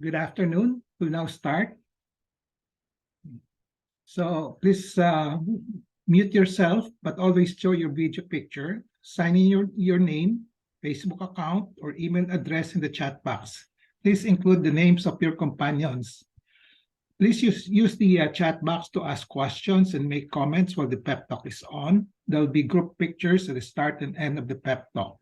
Good afternoon. We'll now start. So please mute yourself, but always show your video picture. Sign in your name, Facebook account, or email address in the chat box. Please include the names of your companions. Please use the chat box to ask questions and make comments while the pep talk is on. There will be group pictures at the start and end of the pep talk.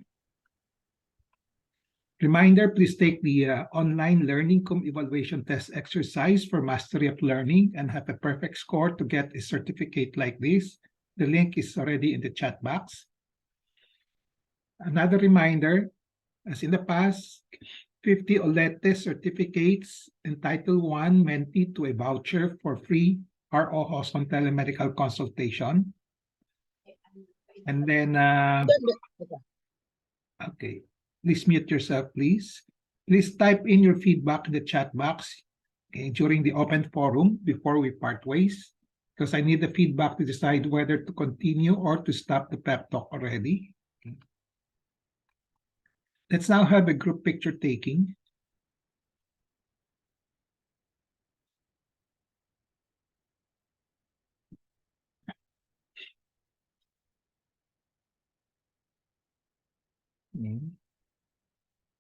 Reminder, please take the online learning evaluation test exercise for mastery of learning and have a perfect score to get a certificate like this. The link is already in the chat box. Another reminder, as in the past, 50 OLETE certificates entitled 1 mentee to a voucher for free ROJoson telemedical consultation. And then, okay. Please mute yourself, please. Please type in your feedback in the chat box during the open forum before we part ways, because I need the feedback to decide whether to continue or to stop the pep talk already. Okay. Let's now have a group picture taking.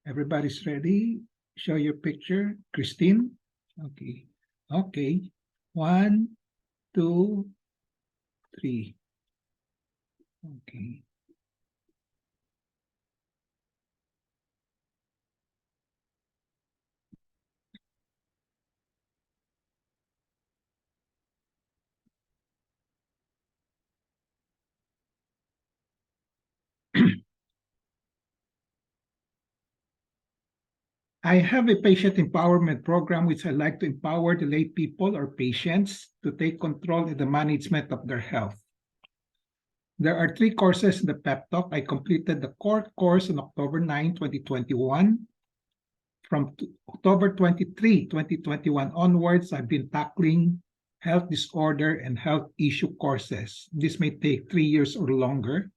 Everybody's ready? Show your picture. Christine? Okay. Okay. 1, 2, 3. Okay. I have a patient empowerment program which I like to empower the lay people or patients to take control in the management of their health. There are 3 courses in the pep talk. I completed the core course on October 9, 2021. From October 23, 2021 onwards, I've been tackling health disorder and health issue courses. This may take 3 years or longer.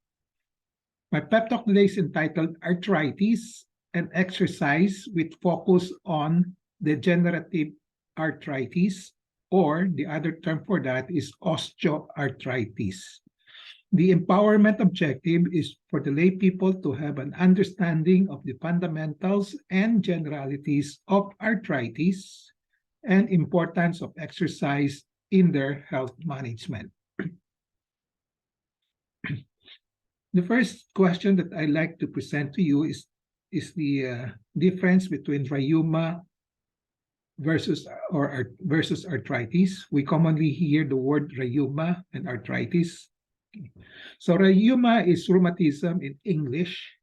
My pep talk today is entitled Arthritis, an exercise with focus on degenerative arthritis, or the other term for that is osteoarthritis. The empowerment objective is for the lay people to have an understanding of the fundamentals and generalities of arthritis and importance of exercise in their health management. The first question that I'd like to present to you is the difference between rheuma versus arthritis. We commonly hear the word rheuma and arthritis. So rheuma is rheumatism in English.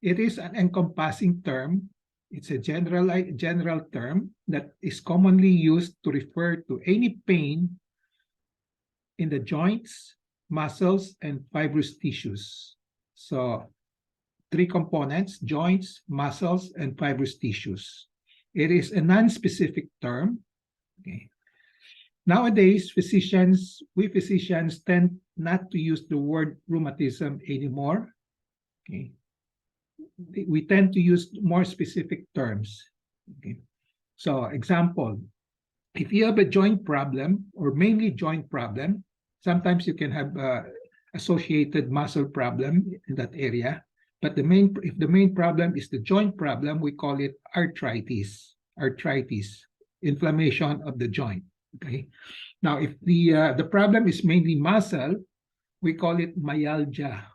It is an encompassing term. It's a general term that is commonly used to refer to any pain in the joints, muscles, and fibrous tissues. So 3 components: joints, muscles, and fibrous tissues. It is a non-specific term. Okay. Nowadays, we physicians tend not to use the word rheumatism anymore. Okay. We tend to use more specific terms. Okay. So, example, if you have a joint problem, or mainly joint problem, sometimes you can have associated muscle problem in that area. But if the main problem is the joint problem, we call it arthritis, inflammation of the joint. Okay. Now, if the problem is mainly muscle, we call it myalgia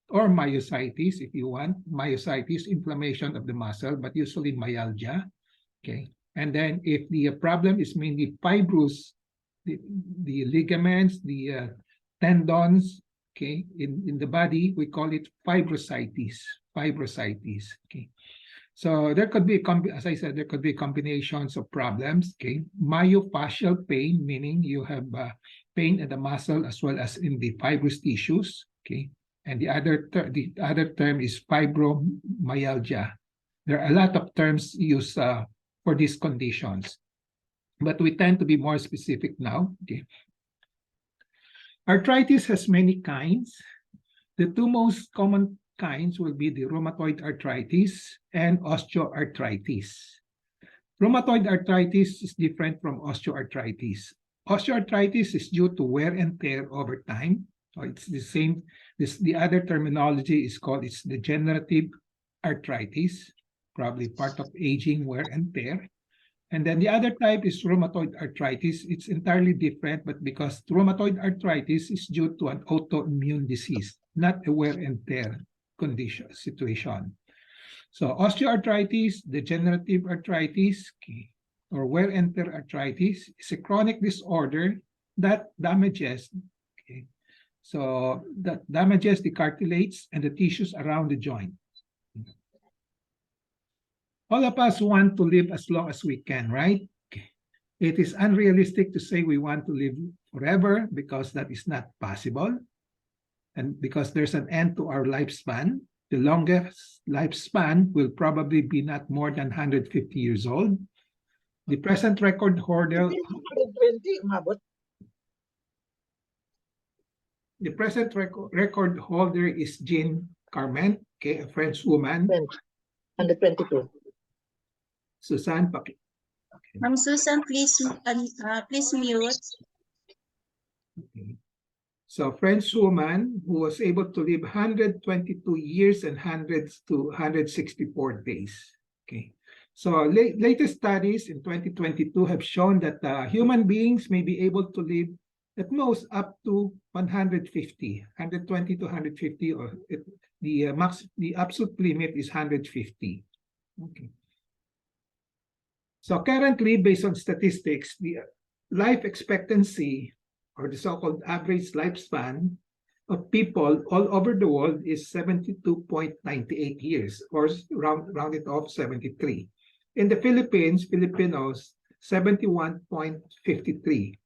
or myositis, if you want. Myositis, inflammation of the muscle, but usually myalgia. Okay. And then if the problem is mainly fibrous, the ligaments, the tendons, okay, in the body, we call it fibrositis. Okay. So there could be, as I said, there could be combinations of problems. Okay, myofascial pain, meaning you have pain in the muscle as well as in the fibrous tissues. Okay, and the other term is fibromyalgia. There are a lot of terms used for these conditions, but we tend to be more specific now. Okay. Arthritis has many kinds. The 2 most common kinds will be the rheumatoid arthritis and osteoarthritis. Rheumatoid arthritis is different from osteoarthritis. Osteoarthritis is due to wear and tear over time. So it's the same. The other terminology is called it's degenerative arthritis, probably part of aging, wear and tear. And then the other type is rheumatoid arthritis. It's entirely different, but because rheumatoid arthritis is due to an autoimmune disease, not a wear and tear condition situation. So osteoarthritis, degenerative arthritis, or wear and tear arthritis is a chronic disorder that damages, so that damages the cartilage and the tissues around the joint. All of us want to live as long as we can, right? It is unrealistic to say we want to live forever because that is not possible. And because there's an end to our lifespan, the longest lifespan will probably be not more than 150 years old. The present record holder, the present record holder is Jean Carmen, okay, a French woman. 122. Susan, okay. Susan, please mute. Okay. So French woman who was able to live 122 years and 164 days. Okay. So latest studies in 2022 have shown that human beings may be able to live at most up to 150, 120 to 150, or the absolute limit is 150. Okay. So currently, based on statistics, the life expectancy, or the so-called average lifespan of people all over the world is 72.98 years, or round it off 73. In the Philippines, Filipinos, 71.53.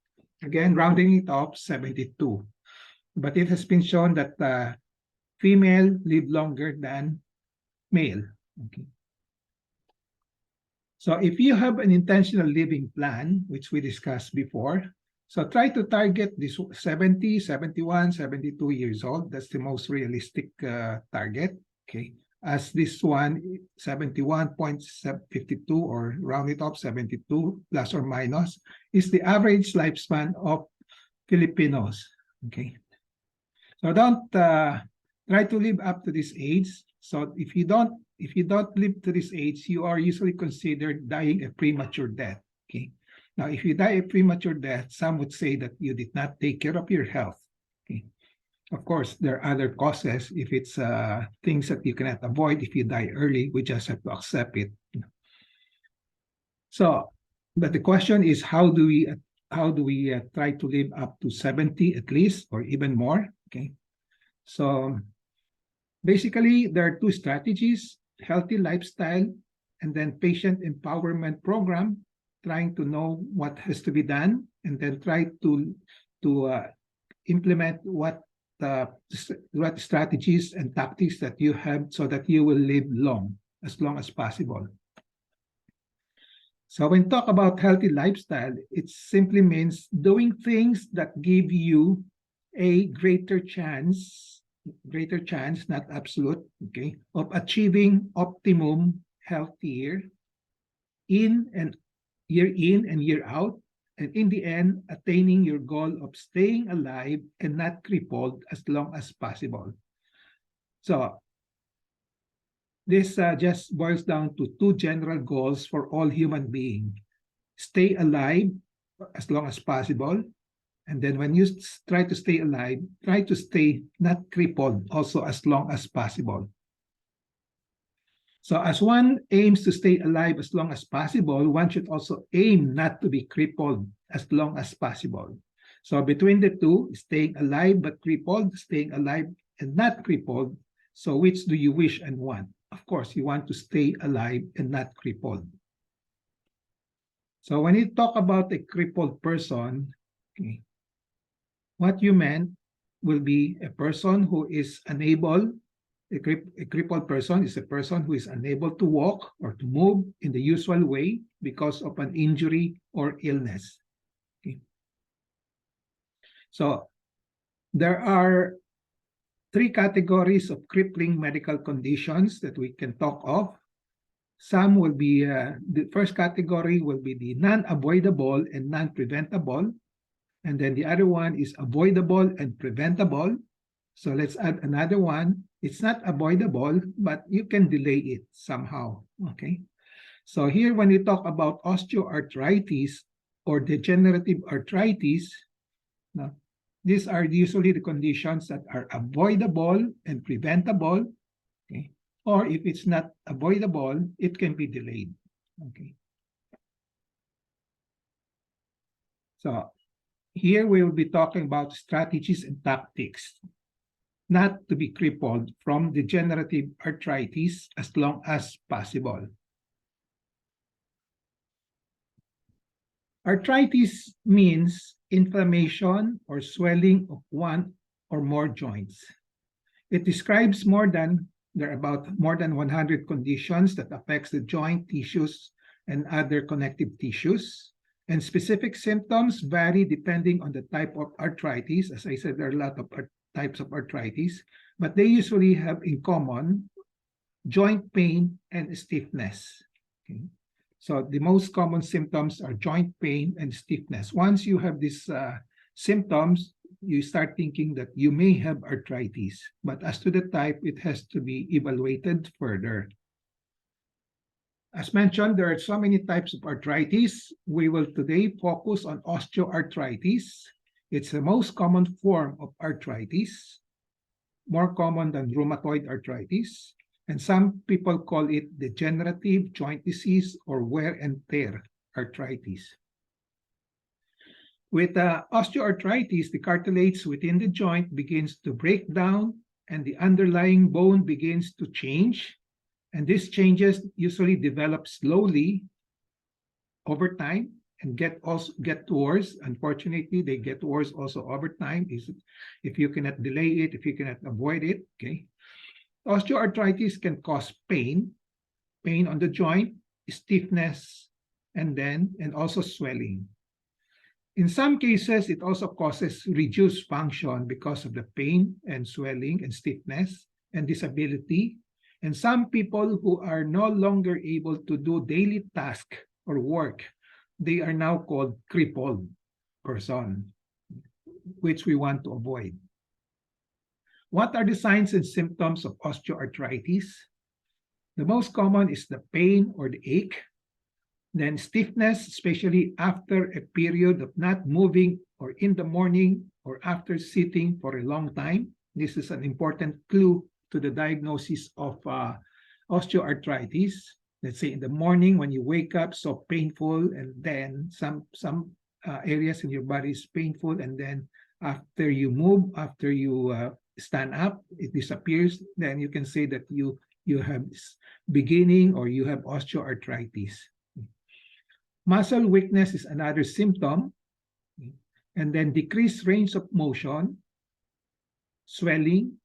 Again, rounding it off, 72. But it has been shown that female live longer than male. Okay. So if you have an intentional living plan, which we discussed before, so try to target this 70, 71, 72 years old. That's the most realistic target. Okay. As this one, 71.52, or round it up, 72 plus or minus, is the average lifespan of Filipinos. Okay. So don't try to live up to this age. So if you don't live to this age, you are usually considered dying a premature death. Okay. Now, if you die a premature death, some would say that you did not take care of your health. Okay. Of course, there are other causes. If it's things that you cannot avoid, if you die early, we just have to accept it. So, but the question is, how do we try to live up to 70 at least, or even more? Okay. So basically, there are two strategies: healthy lifestyle and then patient empowerment program, trying to know what has to be done, and then try to implement what strategies and tactics that you have so that you will live long as possible. So when talk about healthy lifestyle, it simply means doing things that give you a greater chance, not absolute, okay, of achieving optimum health year in and year out, and in the end, attaining your goal of staying alive and not crippled as long as possible. So this just boils down to two general goals for all human beings: stay alive as long as possible, and then when you try to stay alive, try to stay not crippled also as long as possible. So as one aims to stay alive as long as possible, one should also aim not to be crippled as long as possible. So between the two, staying alive but crippled, staying alive and not crippled, so which do you wish and want? Of course, you want to stay alive and not crippled. So when you talk about a crippled person, okay, what you meant will be a person who is unable. A crippled person is a person who is unable to walk or to move in the usual way because of an injury or illness. Okay. So there are three categories of crippling medical conditions that we can talk of. Some will be, the first category will be the non-avoidable and non-preventable. And then the other one is avoidable and preventable. So let's add another one. It's not avoidable, but you can delay it somehow, okay? So here, when you talk about osteoarthritis or degenerative arthritis, now, these are usually the conditions that are avoidable and preventable, okay? Or if it's not avoidable, it can be delayed, okay? So here we will be talking about strategies and tactics not to be crippled from degenerative arthritis as long as possible. Arthritis means inflammation or swelling of one or more joints. It describes there are about more than 100 conditions that affects the joint tissues and other connective tissues. And specific symptoms vary depending on the type of arthritis. As I said, there are a lot of types of arthritis, but they usually have in common joint pain and stiffness. Okay? So the most common symptoms are joint pain and stiffness. Once you have these symptoms, you start thinking that you may have arthritis. But as to the type, it has to be evaluated further. As mentioned, there are so many types of arthritis. We will today focus on osteoarthritis. It's the most common form of arthritis, more common than rheumatoid arthritis. And some people call it degenerative joint disease or wear and tear arthritis. With osteoarthritis, the cartilage within the joint begins to break down and the underlying bone begins to change. And these changes usually develop slowly over time and get worse. Unfortunately, they get worse also over time if you cannot delay it, if you cannot avoid it, okay? Osteoarthritis can cause pain on the joint, stiffness, and also swelling. In some cases, it also causes reduced function because of the pain and swelling and stiffness and disability. And some people who are no longer able to do daily tasks or work, they are now called crippled person, which we want to avoid. What are the signs and symptoms of osteoarthritis? The most common is the pain or the ache, then stiffness, especially after a period of not moving or in the morning or after sitting for a long time. This is an important clue to the diagnosis of osteoarthritis. Let's say in the morning when you wake up, so painful, and then some areas in your body is painful, and then after you move, after you stand up, it disappears. Then you can say that you have beginning or you have osteoarthritis. Muscle weakness is another symptom, and then decreased range of motion, swelling,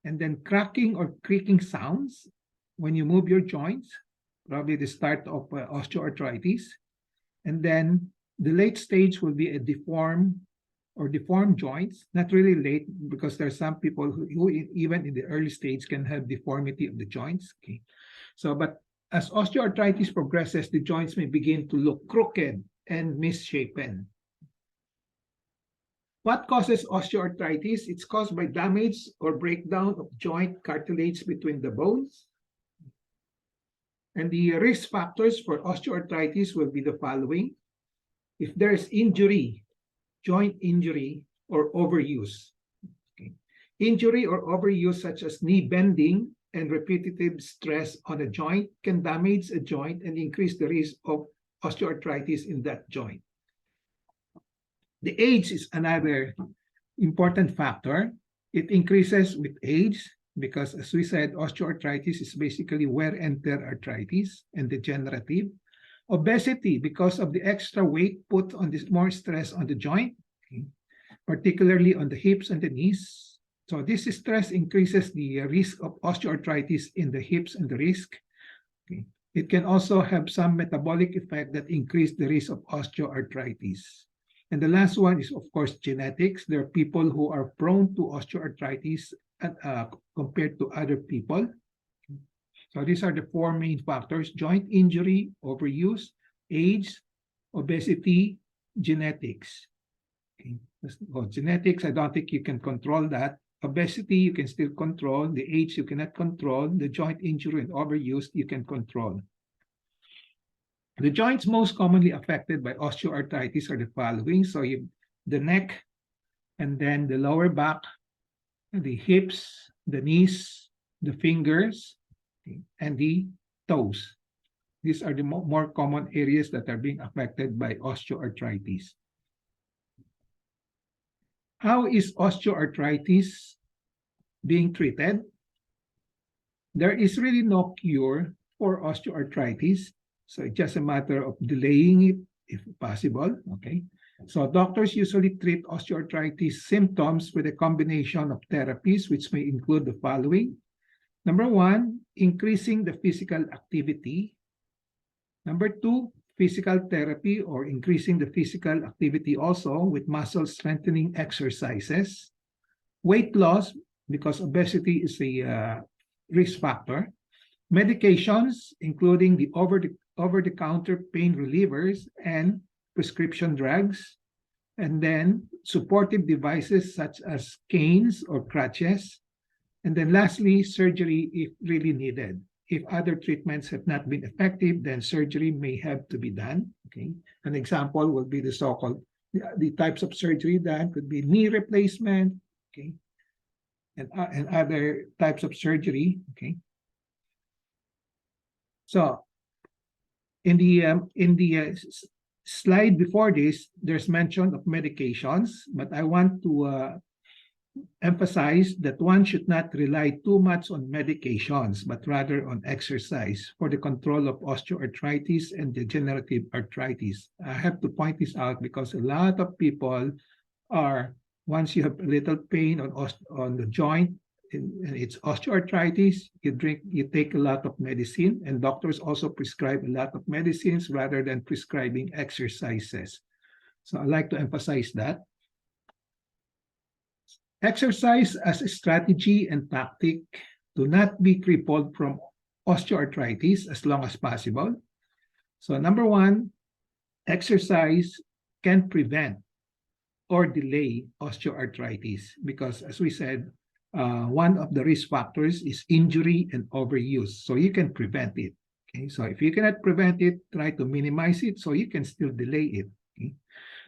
and then cracking or creaking sounds when you move your joints, probably the start of osteoarthritis. And then the late stage will be a deformed joints, not really late, because there are some people who even in the early stage can have deformity of the joints. Okay, so but as osteoarthritis progresses, the joints may begin to look crooked and misshapen. What causes osteoarthritis? It's caused by damage or breakdown of joint cartilage between the bones. And the risk factors for osteoarthritis will be the following. If there is injury, joint injury, or overuse. Okay. Injury or overuse such as knee bending and repetitive stress on a joint can damage a joint and increase the risk of osteoarthritis in that joint. The age is another important factor. It increases with age because, as we said, osteoarthritis is basically wear and tear arthritis and degenerative. Obesity, because of the extra weight put on this, more stress on the joint, okay, particularly on the hips and the knees. So this stress increases the risk of osteoarthritis in the hips and the wrist. Okay. It can also have some metabolic effect that increase the risk of osteoarthritis. And the last one is, of course, genetics. There are people who are prone to osteoarthritis compared to other people. So these are the four main factors: joint injury, overuse, age, obesity, genetics. Okay. Well, genetics, I don't think you can control that. Obesity, you can still control. The age, you cannot control. The joint injury and overuse, you can control. The joints most commonly affected by osteoarthritis are the following. So the neck, and then the lower back, the hips, the knees, the fingers, okay, and the toes. These are the more common areas that are being affected by osteoarthritis. How is osteoarthritis being treated? There is really no cure for osteoarthritis, so it's just a matter of delaying it if possible. Okay, so doctors usually treat osteoarthritis symptoms with a combination of therapies, which may include the following. Number one, increasing the physical activity. Number two, physical therapy, or increasing the physical activity also with muscle strengthening exercises. Weight loss, because obesity is a risk factor. Medications, including the over-the-counter pain relievers and prescription drugs. And then supportive devices such as canes or crutches. And then lastly, surgery if really needed. If other treatments have not been effective, then surgery may have to be done. Okay, an example would be the so-called the types of surgery done could be knee replacement, okay, and other types of surgery. Okay, so in the slide before this, there's mention of medications, but I want to emphasize that one should not rely too much on medications, but rather on exercise for the control of osteoarthritis and degenerative arthritis. I have to point this out because a lot of people are, once you have a little pain on the joint, and it's osteoarthritis, you take a lot of medicine, and doctors also prescribe a lot of medicines rather than prescribing exercises. So I like to emphasize that. Exercise as a strategy and tactic to not be crippled from osteoarthritis as long as possible. So number one, exercise can prevent or delay osteoarthritis because, as we said, one of the risk factors is injury and overuse. So you can prevent it. Okay, so if you cannot prevent it, try to minimize it so you can still delay it. Okay?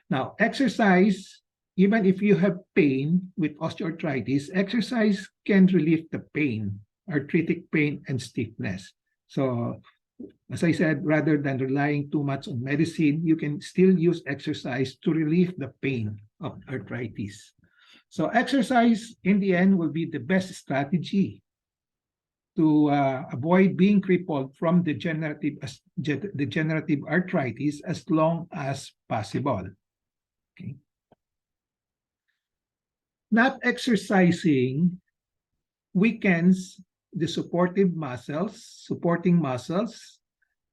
Now, exercise, even if you have pain with osteoarthritis, exercise can relieve the pain, arthritic pain, and stiffness. So, as I said, rather than relying too much on medicine, you can still use exercise to relieve the pain of arthritis. So, exercise, in the end, will be the best strategy to avoid being crippled from degenerative arthritis as long as possible. Okay. Not exercising weakens the supporting muscles,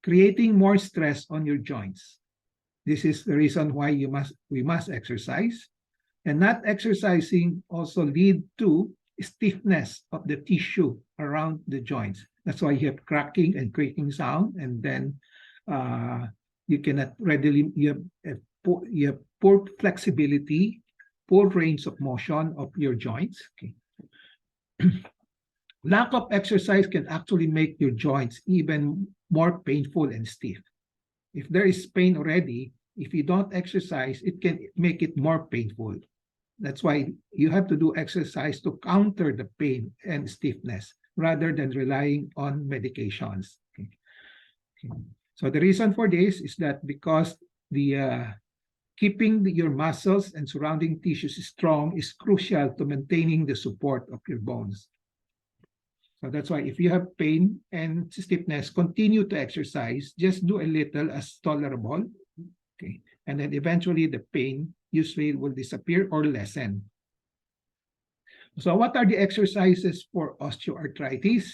creating more stress on your joints. This is the reason why we must exercise. And not exercising also lead to stiffness of the tissue around the joints. That's why you have cracking and creaking sound, and then you cannot readily, you have poor flexibility, poor range of motion of your joints. Okay. Lack of exercise can actually make your joints even more painful and stiff. If there is pain already, if you don't exercise, it can make it more painful. That's why you have to do exercise to counter the pain and stiffness rather than relying on medications. Okay. Okay. So the reason for this is that because the keeping your muscles and surrounding tissues strong is crucial to maintaining the support of your bones. So that's why if you have pain and stiffness, continue to exercise. Just do a little as tolerable. Okay. And then eventually the pain usually will disappear or lessen. So what are the exercises for osteoarthritis?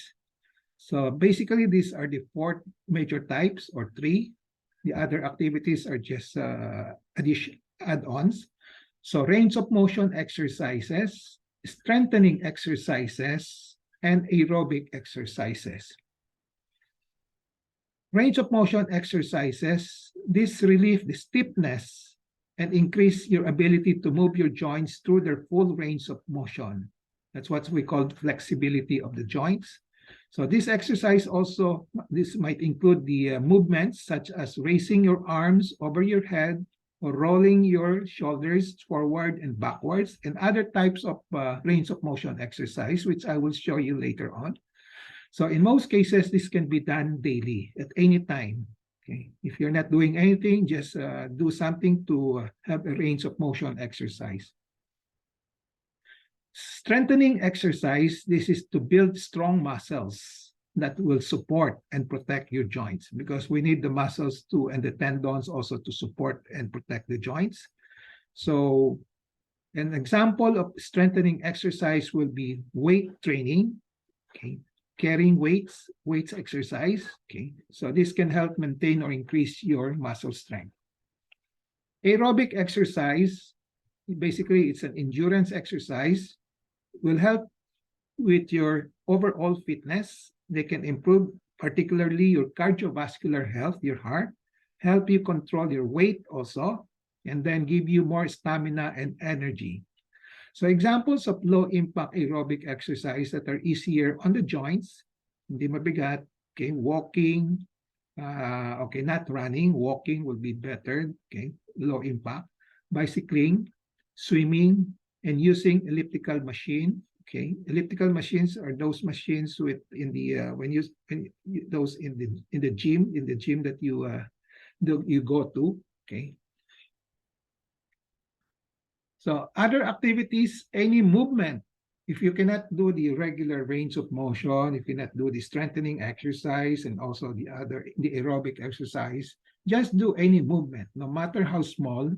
So basically these are the 4 major types or 3. The other activities are just add-ons. So range of motion exercises, strengthening exercises, and aerobic exercises. Range of motion exercises, this relieve the stiffness and increase your ability to move your joints through their full range of motion. That's what we call flexibility of the joints. So this exercise also, this might include the movements such as raising your arms over your head or rolling your shoulders forward and backwards, and other types of range of motion exercise, which I will show you later on. So in most cases, this can be done daily at any time. Okay, if you're not doing anything, just do something to have a range of motion exercise. Strengthening exercise, this is to build strong muscles that will support and protect your joints, because we need the muscles too and the tendons also to support and protect the joints. So an example of strengthening exercise will be weight training, okay, carrying weights exercise, okay. So this can help maintain or increase your muscle strength. Aerobic exercise, basically it's an endurance exercise, will help with your overall fitness. They can improve particularly your cardiovascular health, your heart, help you control your weight also, and then give you more stamina and energy. So examples of low-impact aerobic exercise that are easier on the joints, hindi mabigat, okay, walking, okay, not running, walking will be better, okay, low impact, bicycling, swimming, and using elliptical machine. Okay, elliptical machines are those machines with in the those in the gym that you go to. Okay. So other activities, any movement. If you cannot do the regular range of motion, if you cannot do the strengthening exercise and also the aerobic exercise, just do any movement, no matter how small.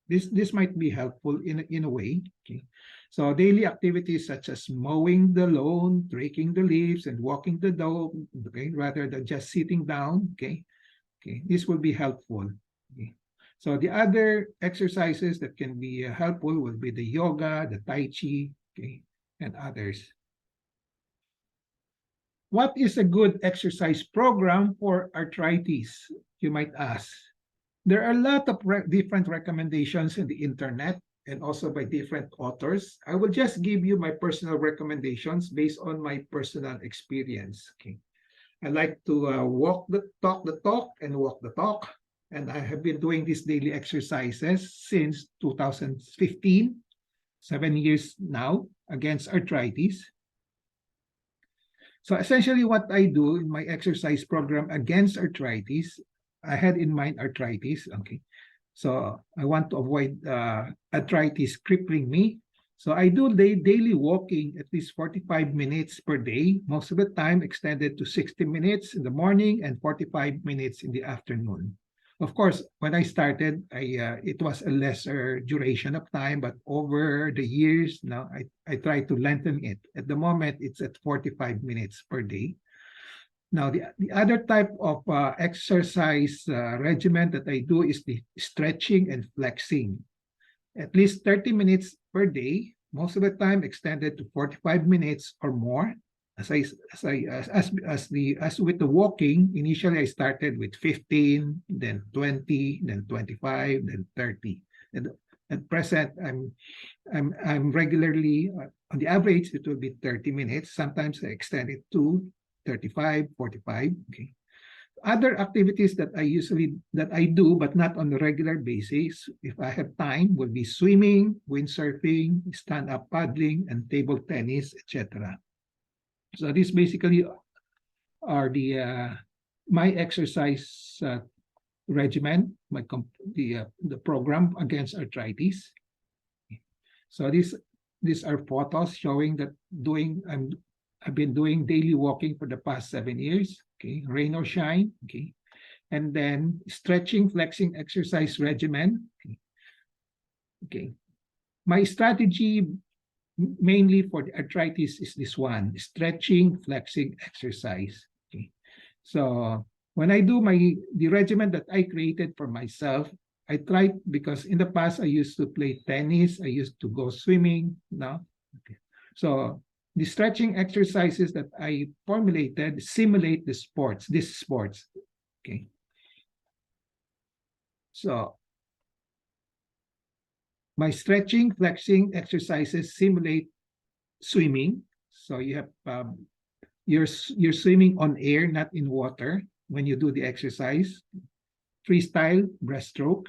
This might be helpful in a way. Okay. So daily activities such as mowing the lawn, raking the leaves, and walking the dog, okay, rather than just sitting down. Okay. Okay. This will be helpful. Okay. So the other exercises that can be helpful will be the yoga, the tai chi, okay, and others. What is a good exercise program for arthritis? You might ask. There are a lot of different recommendations in the internet and also by different authors. I will just give you my personal recommendations based on my personal experience. Okay. I like to walk the talk and walk the talk. And I have been doing these daily exercises since 2015, 7 years now, against arthritis. So essentially what I do in my exercise program against arthritis, I had in mind arthritis, okay. So I want to avoid arthritis crippling me. So I do daily walking at least 45 minutes per day, most of the time extended to 60 minutes in the morning and 45 minutes in the afternoon. Of course, when I started, it was a lesser duration of time, but over the years, now I try to lengthen it. At the moment, it's at 45 minutes per day. Now, the other type of exercise regimen that I do is the stretching and flexing. At least 30 minutes per day, most of the time extended to 45 minutes or more. As with the walking, initially I started with 15, then 20, then 25, then 30. And at present, I'm regularly on the average it will be 30 minutes. Sometimes I extend it to 35, 45. Okay. Other activities that I do, but not on a regular basis, if I have time, will be swimming, windsurfing, stand-up paddling, and table tennis, etc. So these basically are the my exercise regimen, the program against arthritis. So these are photos showing that I've been doing daily walking for the past 7 years. Okay, rain or shine. Okay, and then stretching, flexing exercise regimen. Okay, okay. My strategy mainly for the arthritis is this one: stretching, flexing exercise. Okay, so when I do the regimen that I created for myself, I tried, because in the past I used to play tennis, I used to go swimming. Now, okay. So the stretching exercises that I formulated simulate these sports. Okay. So my stretching, flexing exercises simulate swimming. So you have you're swimming on air, not in water when you do the exercise. Freestyle breaststroke,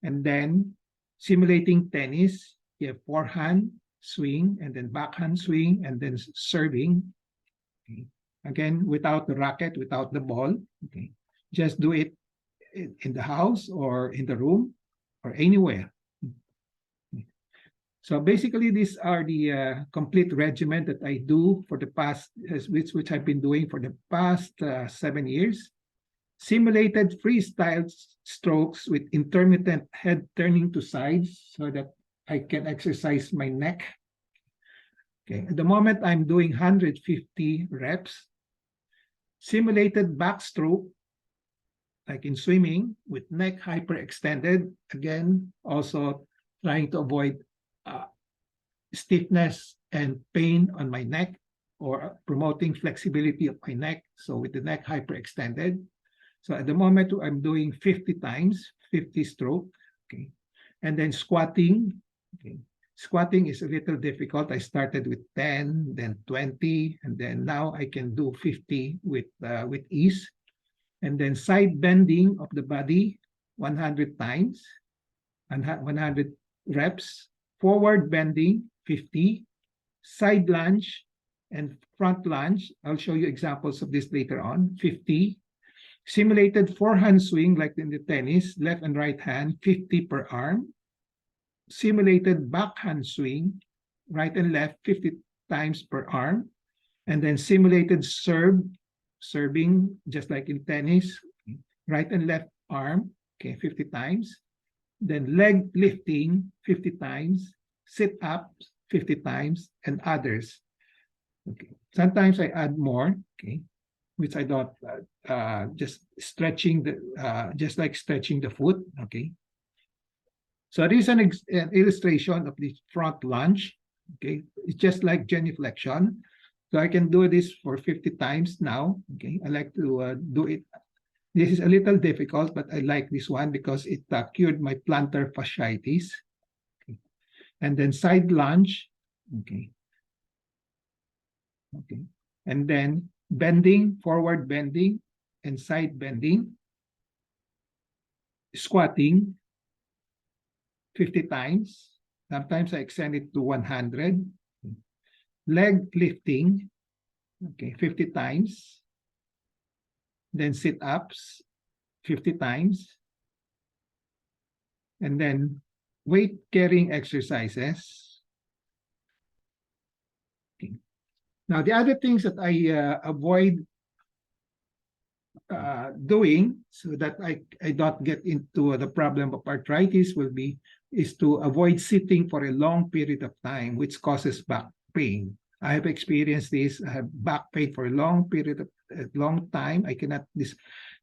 and then simulating tennis. You have forehand swing, and then backhand swing, and then serving. Okay. Again, without the racket, without the ball. Okay. Just do it in the house or in the room or anywhere. So basically, these are the complete regimen that I do for the past, which I've been doing for the past 7 years. Simulated freestyle strokes with intermittent head turning to sides so that I can exercise my neck. Okay, at the moment I'm doing 150 reps. Simulated backstroke, like in swimming, with neck hyperextended. Again, also trying to avoid stiffness and pain on my neck, or promoting flexibility of my neck. So with the neck hyperextended. So at the moment, I'm doing 50 times, 50 stroke. Okay. And then squatting. Okay. Squatting is a little difficult. I started with 10, then 20, and then now I can do 50 with ease. And then side bending of the body, 100 times, and 100 reps. Forward bending, 50. Side lunge and front lunge. I'll show you examples of this later on, 50. Simulated forehand swing like in the tennis, left and right hand, 50 per arm. Simulated backhand swing, right and left, 50 times per arm. And then simulated serving, just like in tennis, right and left arm, okay, 50 times. Then leg lifting, 50 times. Sit-ups, 50 times, and others. Okay. Sometimes I add more, okay, which I don't, just stretching just like stretching the foot, okay. So this is an illustration of the front lunge, okay. It's just like genuflection. So I can do this for 50 times now, okay. I like to do it. This is a little difficult, but I like this one because it cured my plantar fasciitis. Okay. And then side lunge, okay. Okay. And then bending, forward bending, and side bending. Squatting, 50 times. Sometimes I extend it to 100. Leg lifting, okay, 50 times. Then sit-ups, 50 times. And then weight carrying exercises. Okay. Now, the other things that I avoid doing so that I don't get into the problem of arthritis is to avoid sitting for a long period of time, which causes back pain. I have experienced this. I have back pain for a long period of a long time. I cannot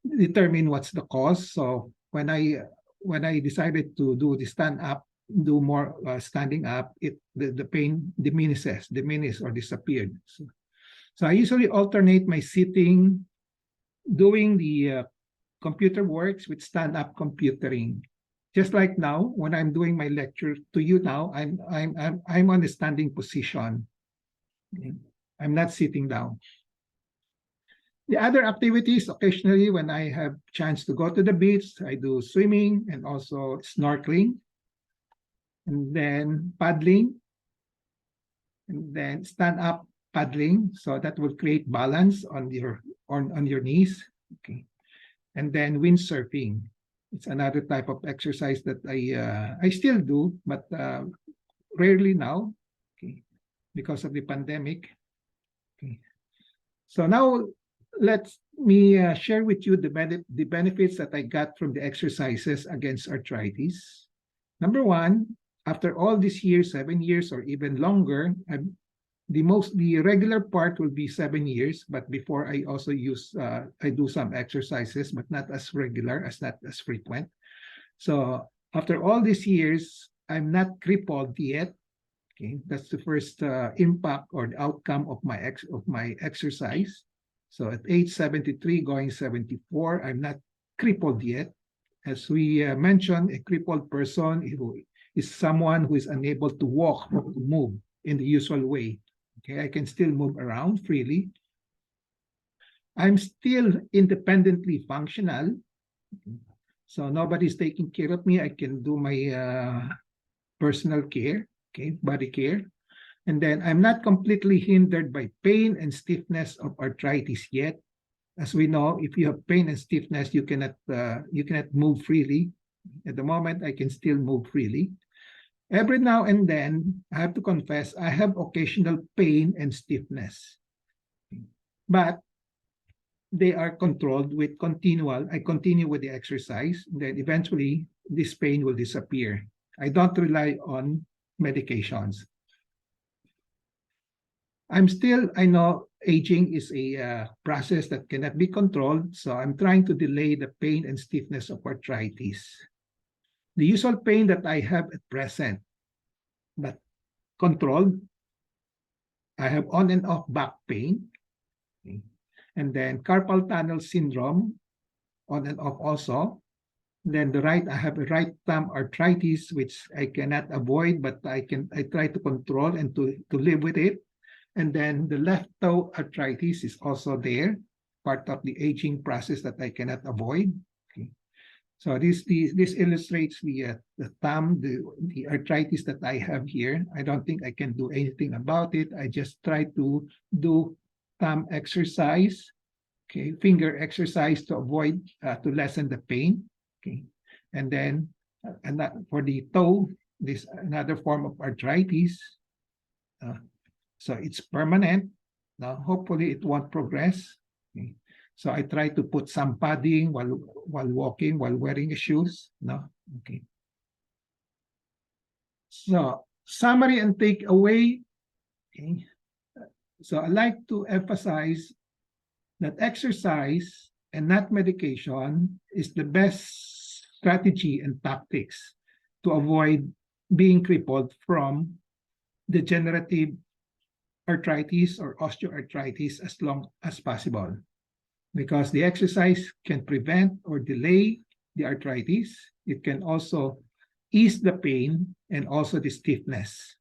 determine what's the cause. So when I decided to do the do more standing up, the pain diminished or disappeared. So I usually alternate my sitting, doing the computer works with stand-up computering. Just like now, when I'm doing my lecture to you now, I'm on a standing position. I'm not sitting down. The other activities, occasionally when I have chance to go to the beach, I do swimming and also snorkeling, and then paddling, and then stand-up paddling. So that will create balance on your knees. Okay. And then windsurfing. It's another type of exercise that I still do, but rarely now, okay, because of the pandemic. Okay. So now let me share with you the benefits that I got from the exercises against arthritis. Number one, after all these years, 7 years or even longer, the regular part will be 7 years, but before I also I do some exercises, but not as regular, not as frequent. So after all these years, I'm not crippled yet. Okay, that's the first impact or the outcome of my exercise. So at age 73, going 74, I'm not crippled yet. As we mentioned, a crippled person is someone who is unable to walk or to move in the usual way. Okay, I can still move around freely. I'm still independently functional. So nobody's taking care of me. I can do my personal care, okay, body care. And then I'm not completely hindered by pain and stiffness of arthritis yet. As we know, if you have pain and stiffness, you cannot move freely. At the moment, I can still move freely. Every now and then, I have to confess, I have occasional pain and stiffness. But they are controlled with continual. I continue with the exercise, then eventually this pain will disappear. I don't rely on medications. I know aging is a process that cannot be controlled, so I'm trying to delay the pain and stiffness of arthritis. The usual pain that I have at present, but controlled, I have on and off back pain, okay, and then carpal tunnel syndrome, on and off also. Then I have a right thumb arthritis, which I cannot avoid, but I try to control and to live with it. And then the left toe arthritis is also there, part of the aging process that I cannot avoid. Okay. So this illustrates the thumb, the arthritis that I have here. I don't think I can do anything about it. I just try to do thumb exercise, okay, finger exercise to avoid to lessen the pain. Okay, and then for the toe, this another form of arthritis. So it's permanent. Now, hopefully it won't progress. Okay. So I try to put some padding while walking, while wearing shoes. No, okay. So summary and takeaway. Okay. So I like to emphasize that exercise and not medication is the best strategy and tactics to avoid being crippled from degenerative arthritis or osteoarthritis as long as possible, because the exercise can prevent or delay the arthritis. It can also ease the pain and also the stiffness.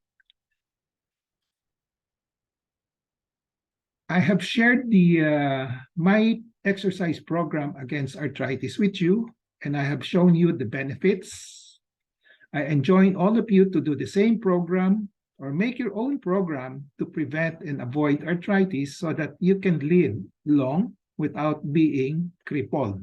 I have shared my exercise program against arthritis with you, and I have shown you the benefits. I enjoin all of you to do the same program or make your own program to prevent and avoid arthritis so that you can live long without being crippled.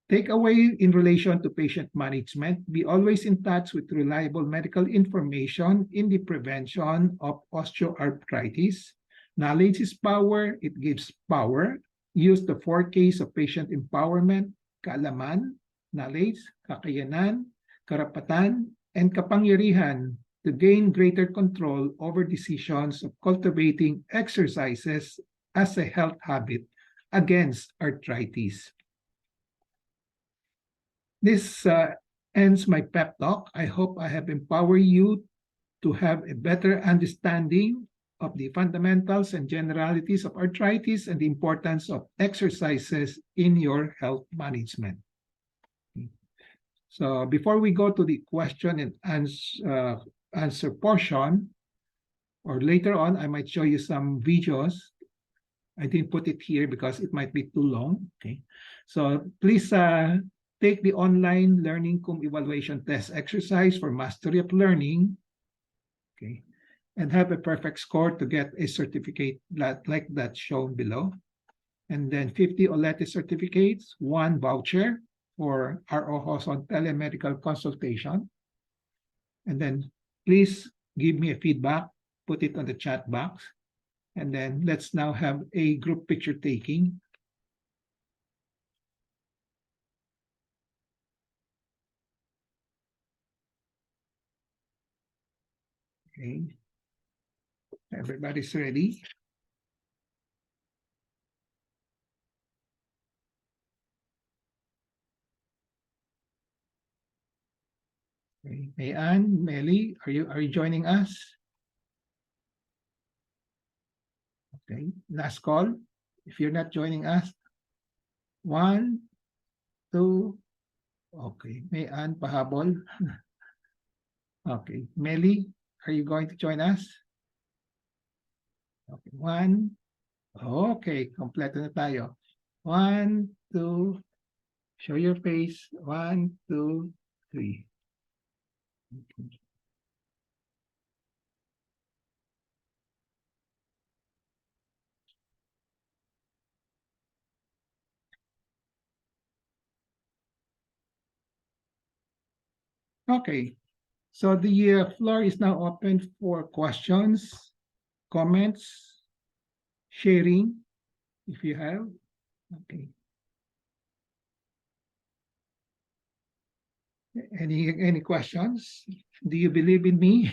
Takeaway in relation to patient management: be always in touch with reliable medical information in the prevention of osteoarthritis. Knowledge is power. It gives power. Use the 4 Ks of patient empowerment: kaalaman, knowledge, kakayanan, karapatan, and kapangyarihan to gain greater control over decisions of cultivating exercises as a health habit against arthritis. This ends my pep talk. I hope I have empowered you to have a better understanding of the fundamentals and generalities of arthritis and the importance of exercises in your health management. So before we go to the question and answer portion, or later on, I might show you some videos. I didn't put it here because it might be too long. Okay, so please take the online learning cum evaluation test exercise for mastery of learning. Okay, and have a perfect score to get a certificate like that shown below. And then 50 OLETE certificates, 1 voucher for ROJoson telemedical consultation. And then please give me a feedback, put it on the chat box. And then let's now have a group picture taking. Okay. Everybody's ready. Okay. Mayan, Melly, are you joining us? Okay, last call. If you're not joining us. 1, 2. Okay, may Ann pahabol. Okay, Melly, are you going to join us? Okay, 1. Okay, kompleto na tayo. 1, 2. Show your face. 1, 2, 3. Okay. Okay, so the floor is now open for questions, comments, sharing, if you have. Okay. Any questions? Do you believe in me?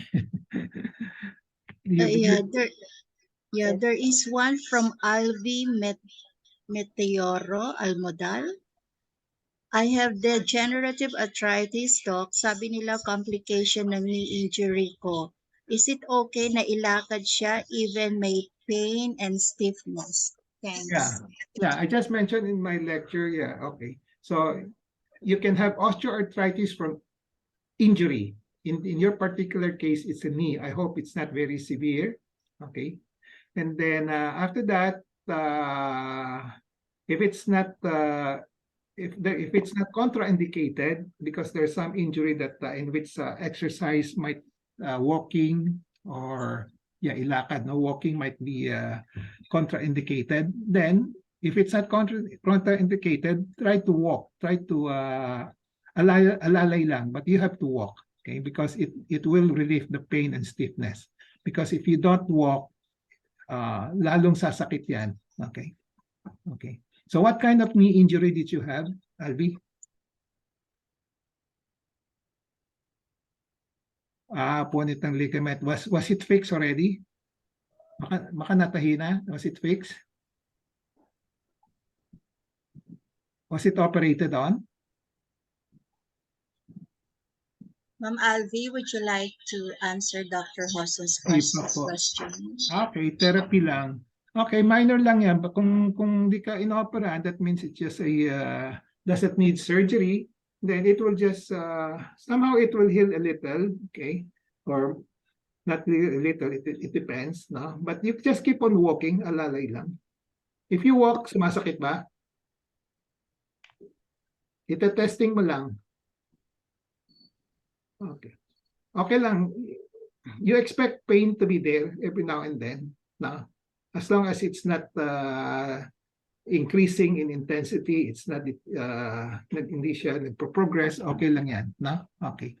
Do you believe- There is one from Alvi Meteoro Almodal. I have degenerative arthritis, doc. Sabi nila complication ng knee injury ko. Is it okay na ilakad siya even may pain and stiffness? Thanks. Yeah, I just mentioned in my lecture, yeah, okay. So you can have osteoarthritis from injury. In your particular case, it's a knee. I hope it's not very severe, okay? And then after that, if it's not if it's not contraindicated because there's some injury that in which exercise might walking or ilakad, no, walking might be contraindicated, then if it's not contraindicated, try to walk, try to alalay lang, but you have to walk, okay, because it will relieve the pain and stiffness, because if you don't walk, lalong sasakit yan. Okay. Okay. So what kind of knee injury did you have, Alvi? Punit ng ligament. Was it fixed already? Baka natahi na? Was it fixed? Was it operated on? Ma'am Alvi, would you like to answer Dr. Hoson's question? Okay, therapy lang. Okay, minor lang yan. But kung di ka inoperahan, that means it just doesn't need surgery. Then it will just somehow it will heal a little, okay, or not a little. It depends, no. But you just keep on walking, alalay lang. If you walk, sumasakit ba? Ite-testing mo lang. Okay. Okay lang. You expect pain to be there every now and then, no? As long as it's not increasing in intensity, it's not hindi siya nagpo-progress, okay lang yan, no? Okay.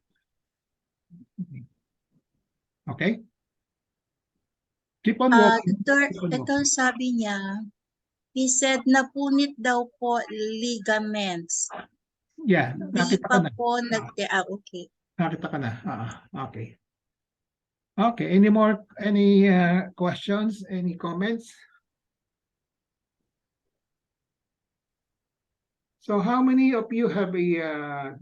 Okay? Keep on walking. Ito sabi niya, he said napunit daw po ligaments. Yeah, nakita ka na. Po okay. Nakita ka na. Okay. Okay, any questions, any comments? So how many of you have a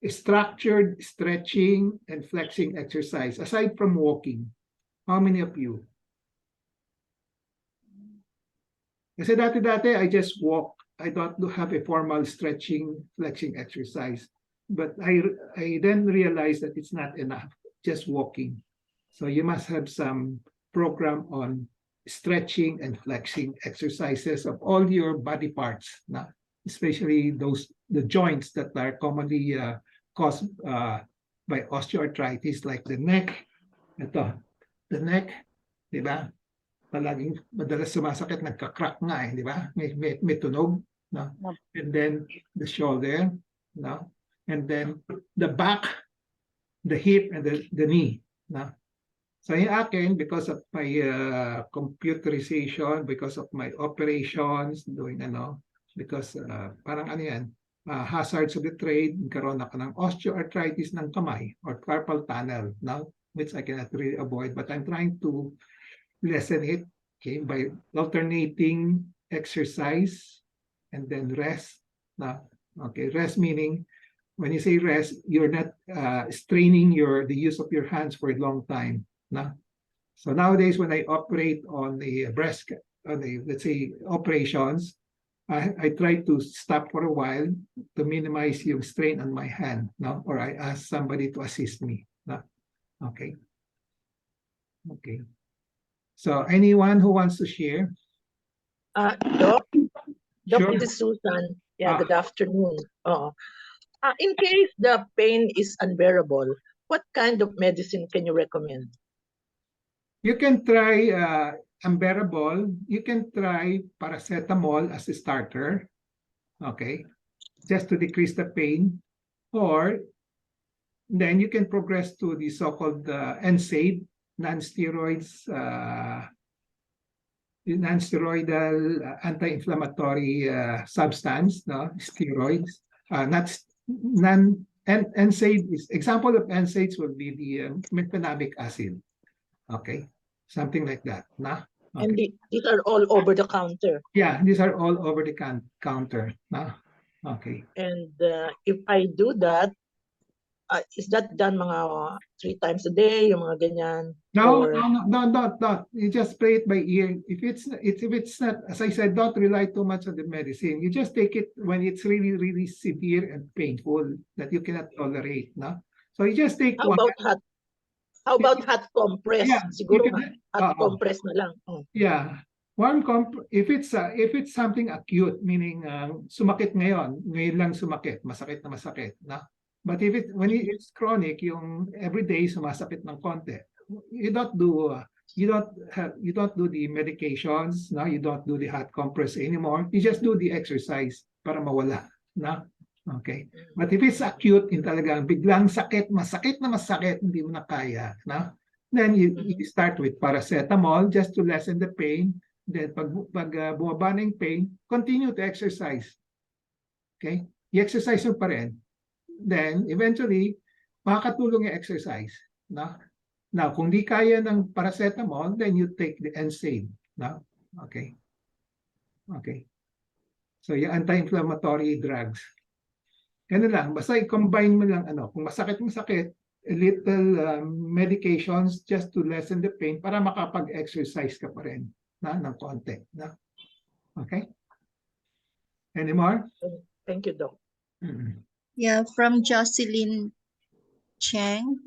structured stretching and flexing exercise aside from walking? How many of you? Kasi dati I just walk. I don't have a formal stretching, flexing exercise. But I then realized that it's not enough, just walking. So you must have some program on stretching and flexing exercises of all your body parts, especially the joints that are commonly caused by osteoarthritis, like the neck. Ito, the neck, di ba? Palaging madalas sumasakit, nagka-crack nga di ba? May tunog, no? And then the shoulder, no? And then the back, the hip, and the knee, no? So in akin, because of my computerization, because of my operations, doing because parang yan, hazards of the trade, nagkaroon ako ng osteoarthritis ng kamay or carpal tunnel, no? Which I cannot really avoid, but I'm trying to lessen it, okay, by alternating exercise and then rest. Okay, rest meaning when you say rest, you're not straining the use of your hands for a long time. So nowadays, when I operate on the breast let's say, operations, I try to stop for a while to minimize yung strain on my hand, no? Or I ask somebody to assist me, no? Okay. Okay. So anyone who wants to share? Doc, Sure. this is Susan. Yeah, Ah. good afternoon. In case the pain is unbearable, what kind of medicine can you recommend? You can try unbearable. You can try paracetamol as a starter, okay, just to decrease the pain. Or then you can progress to the so-called NSAID, non-steroids, non-steroidal anti-inflammatory substance, no, steroids. Not non. And NSAID is example of NSAIDs would be the mefenamic acid. Okay, something like that. Nah? Okay. And these are all over the counter. Yeah, these are all over the counter. Nah? Okay. And if I do that, is that done mga 3 times a day, yung mga ganyan? No, Or... no. You just play it by ear. If it's not, as I said, don't rely too much on the medicine. You just take it when it's really, really severe and painful that you cannot tolerate. No? So you just take How one. about hot? How about hot compress? Yeah, Siguro you can- hot compress na lang. Yeah. If it's something acute, meaning sumakit ngayon lang sumakit, masakit na masakit, na. But when it's chronic, yung everyday sumasakit ng konti, you don't do the medications, no, you don't do the hot compress anymore. You just do the exercise para mawala, na. Okay. But if it's acute, in talagang biglang sakit, masakit na masakit, hindi mo na kaya, na. Then you start with paracetamol just to lessen the pain. Then pag bumaba na yung pain, continue to exercise. Okay? I-exercise mo pa rin. Then eventually, makakatulong yung exercise. No? Now, kung di kaya ng paracetamol, then you take the NSAID. No? Okay. Okay. So yung anti-inflammatory drugs. Ganun lang. Basta i-combine mo lang, kung masakit, a little medications just to lessen the pain para makapag-exercise ka pa rin ng konti. Na? Okay? Any more? Thank you, Doc. Yeah, from Jocelyn Cheng.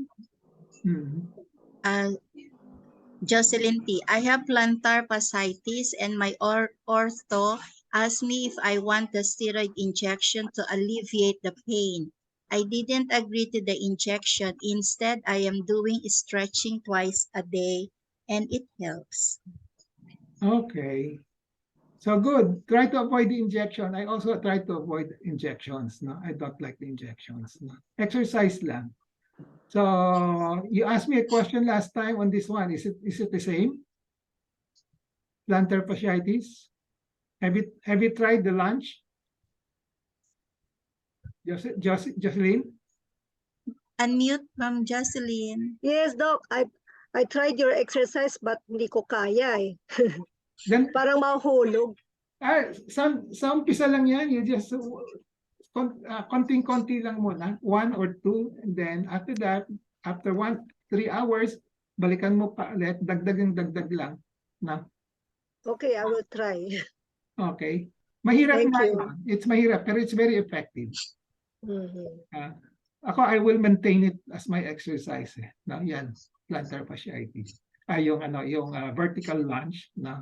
Jocelyn T. I have plantar fasciitis and my ortho asked me if I want the steroid injection to alleviate the pain. I didn't agree to the injection. Instead, I am doing stretching twice a day and it helps. Okay. So good. Try to avoid the injection. I also try to avoid injections. No, I don't like the injections. No? Exercise lang. So you asked me a question last time on this one. Is it the same? Plantar fasciitis. Have you tried the lunch? Jocelyn? Unmute from Jocelyn. Yes, Doc. I tried your exercise but hindi ko kaya eh. Then, Parang mahulog. sa umpisa lang yan. You just konting-konti lang muna. 1 or 2. And then after that, after 3 hours, balikan mo pa ulit. Dagdag lang. Na? Okay, I will try. Okay. Mahirap Thank na. you. It's mahirap, pero it's very effective. Ako, I will maintain it as my exercise. No, yan, plantar fasciitis. Yung vertical lunge. No?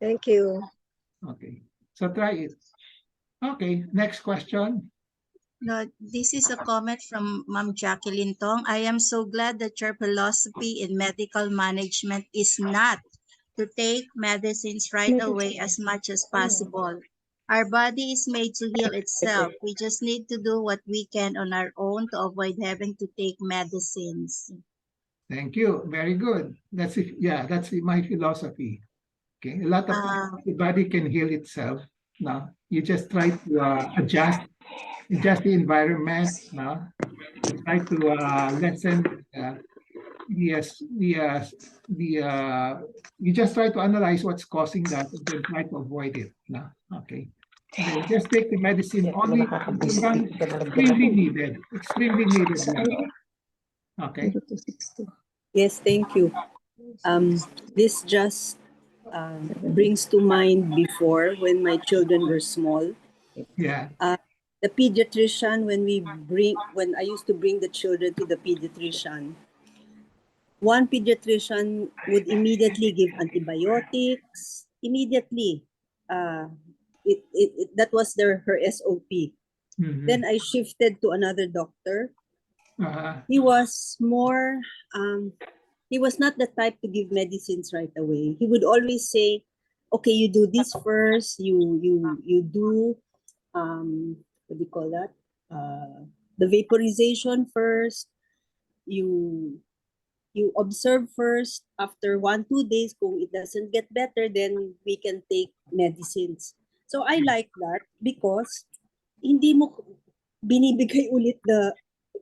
Thank you. Okay. So try it. Okay, next question. No, this is a comment from Ma'am Jacqueline Tong. I am so glad that your philosophy in medical management is not to take medicines right away as much as possible. Our body is made to heal itself. We just need to do what we can on our own to avoid having to take medicines. Thank you. Very good. That's my philosophy. Okay, a lot of the body can heal itself. Now you just try to adjust the environment. Now you try to lessen you just try to analyze what's causing that and then try to avoid it. No? Okay. Then just take the medicine only extremely needed. Extremely needed. Okay. Yes, thank you. This just brings to mind before when my children were small. Yeah. The pediatrician, when I used to bring the children to the pediatrician, one pediatrician would immediately give antibiotics, immediately. That was her SOP. Mhm. Then I shifted to another doctor. Uh, He was more, he was not the type to give medicines right away. He would always say, okay, you do this first, you do, what do you call that? The vaporization first, you observe first. After 1-2 days, kung it doesn't get better, then we can take medicines. So I like that because hindi mo binibigay ulit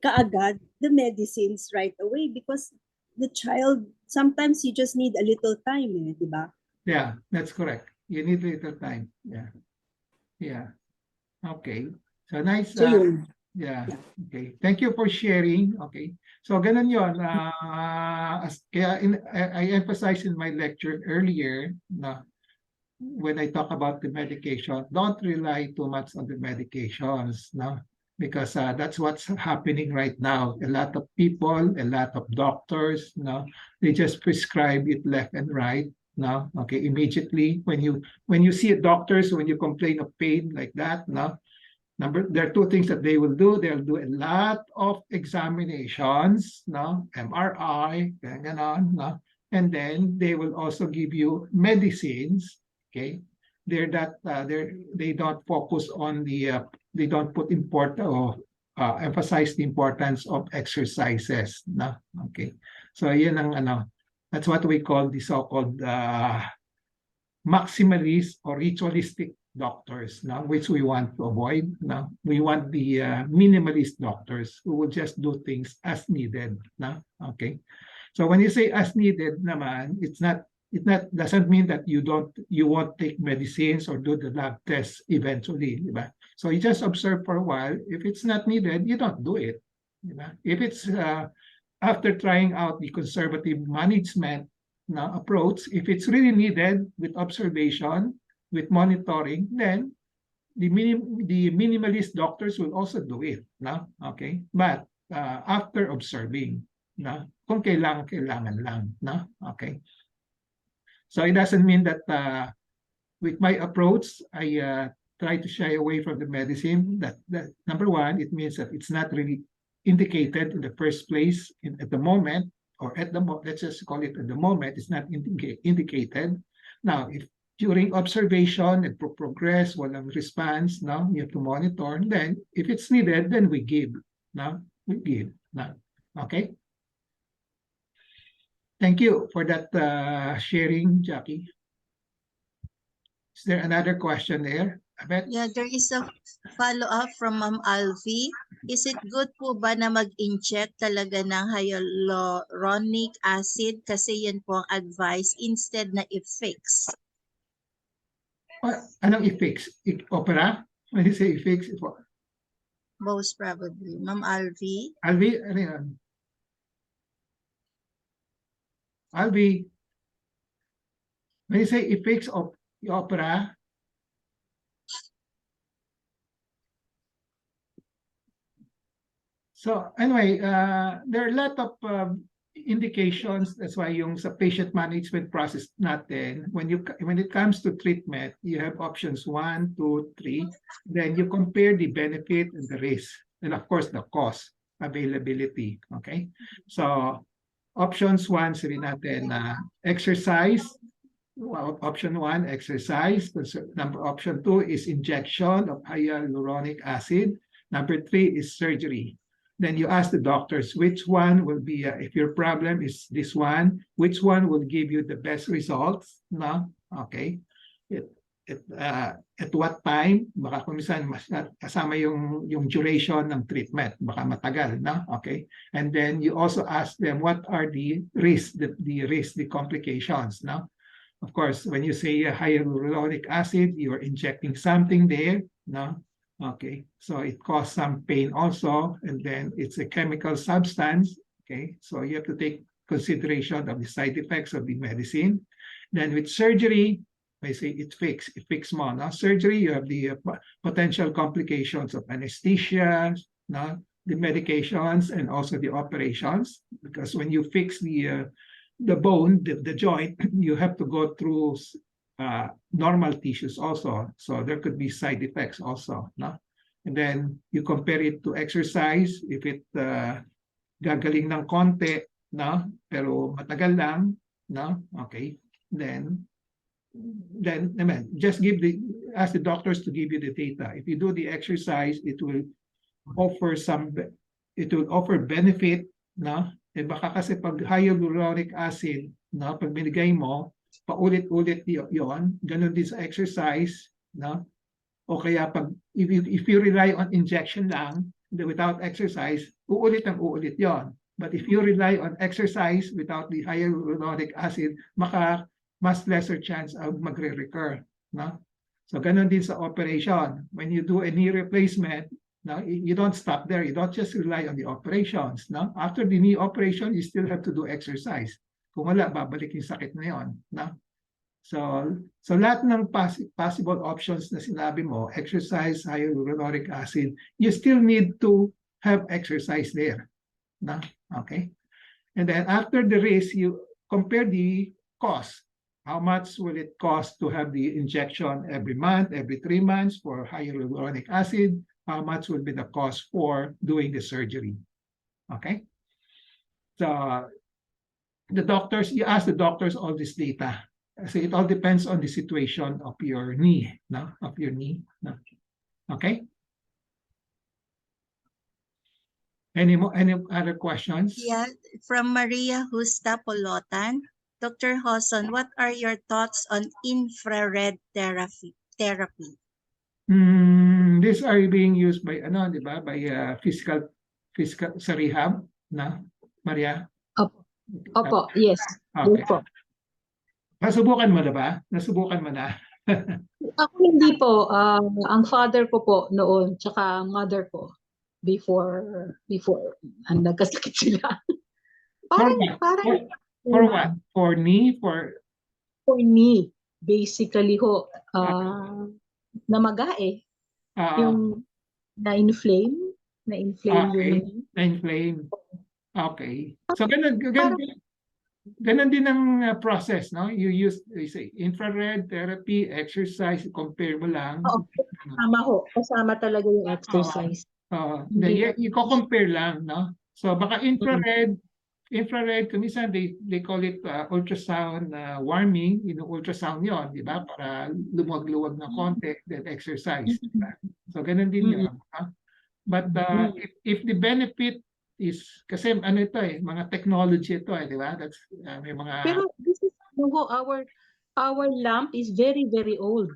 kaagad the medicines right away, because the child, sometimes you just need a little time, di ba? yeah, that's correct. You need a little time. Yeah. Yeah. Okay. So nice. So yun. Yeah. Okay. Thank you for sharing. Okay. So ganun yun. I emphasized in my lecture earlier na when I talk about the medication, don't rely too much on the medications, no? Because that's what's happening right now. A lot of people, a lot of doctors, no, they just prescribe it left and right. No, okay, immediately when you see a doctors, when you complain of pain like that, no, there are two things that they will do. They'll do a lot of examinations, no, MRI, ganon, no, and then they will also give you medicines. Okay, they don't focus on they don't put emphasize the importance of exercises. No, okay, so yun ang that's what we call the so-called maximalist or ritualistic doctors, now which we want to avoid. Now we want the minimalist doctors who will just do things as needed. Now, okay. So when you say as needed, naman, it doesn't mean that you won't take medicines or do the lab tests eventually, diba? So you just observe for a while. If it's not needed, you don't do it. Diba? If it's after trying out the conservative management approach, if it's really needed with observation, with monitoring, then the minimalist doctors will also do it. No? Okay? But after observing, no? Kung kailangan lang. No? Okay? So it doesn't mean that with my approach, I try to shy away from the medicine. That number one, it means that it's not really indicated in the first place at the moment, or let's just call it at the moment, it's not indicated. Now, if during observation and progress, walang response, no, you have to monitor. Then, if it's needed, then we give. No, we give. No, okay. Thank you for that sharing, Jackie. Is there another question there? Yeah, there is a follow-up from Ma'am Alvi. Is it good po ba na mag-inject talaga ng hyaluronic acid kasi yan po ang advice instead na i-fix? Anong i-fix? Opera? When you say i-fix, Most probably. Ma'am Alvi? Alvi, ano yan? Alvi, when you say i-fix of opera, so anyway, there are a lot of indications. That's why yung sa patient management process natin, when it comes to treatment, you have options 1, 2, 3. Then you compare the benefit and the risk, and of course the cost, availability. Okay, so options 1, sabi natin exercise. Option 1, exercise. Option 2 is injection of hyaluronic acid. Number 3 is surgery. Then you ask the doctors which one will be, if your problem is this one, which one will give you the best results, no? Okay. At what time? Baka kung minsan kasama yung duration ng treatment, baka matagal, no? Okay. And then you also ask them what are the risks, the complications, no? Of course, when you say hyaluronic acid, you're injecting something there, no? Okay, so it causes some pain also, and then it's a chemical substance. Okay, so you have to take consideration of the side effects of the medicine. Then with surgery, I say it fix mo, no? Surgery, you have the potential complications of anesthesia, no? The medications and also the operations, because when you fix the bone, the joint, you have to go through normal tissues also. So there could be side effects also, no? And then you compare it to exercise. If it gagaling ng konti, no? Pero matagal lang, no? Okay. Then I mean, just ask the doctors to give you the data. If you do the exercise, it will offer benefit, no? Eh baka kasi pag hyaluronic acid, no, pag binigay mo, paulit-ulit yon, ganun din sa exercise, no? O kaya pag if you rely on injection lang without exercise, uulit yon. But if you rely on exercise without the hyaluronic acid, mas lesser chance of magre-recur, no? So ganun din sa operation. When you do a knee replacement, no, you don't stop there. You don't just rely on the operations, no? After the knee operation, you still have to do exercise. Kung wala, babalik yung sakit na yon, no? So lahat ng possible options na sinabi mo, exercise, hyaluronic acid, you still need to have exercise there, no? Okay? And then after the race, you compare the cost. How much will it cost to have the injection every month, every 3 months for hyaluronic acid? How much will be the cost for doing the surgery? Okay? So you ask the doctors all this data. So it all depends on the situation of your knee, no? Of your knee, no? Okay? Any other questions? Yeah, from Maria Justa Polotan. Dr. Joson, what are your thoughts on infrared therapy? These are being used by di ba? By physical sa rehab, na Maria? Opo, yes. Okay. Opo. Nasubukan mo na ba? Nasubukan mo na? Ako hindi po. Ang father ko po noon, tsaka ang mother ko before ang nagkasakit sila. Parang For what? For knee? For knee. Basically ho, namaga eh. Yung na-inflame yung knee. Na-inflame. Okay. So ganun din ang process, no? You say infrared therapy, exercise, compare mo lang. Kasama talaga yung exercise. Then you compare lang, no? So baka infrared, kuminsan they call it ultrasound warming, ultrasound yon, di ba? Para lumuwag-luwag na konti, then exercise. Diba? So ganun din yun. But if the benefit is, kasi ano ito mga technology ito di ba? That's may mga. Pero this is our lamp is very very old.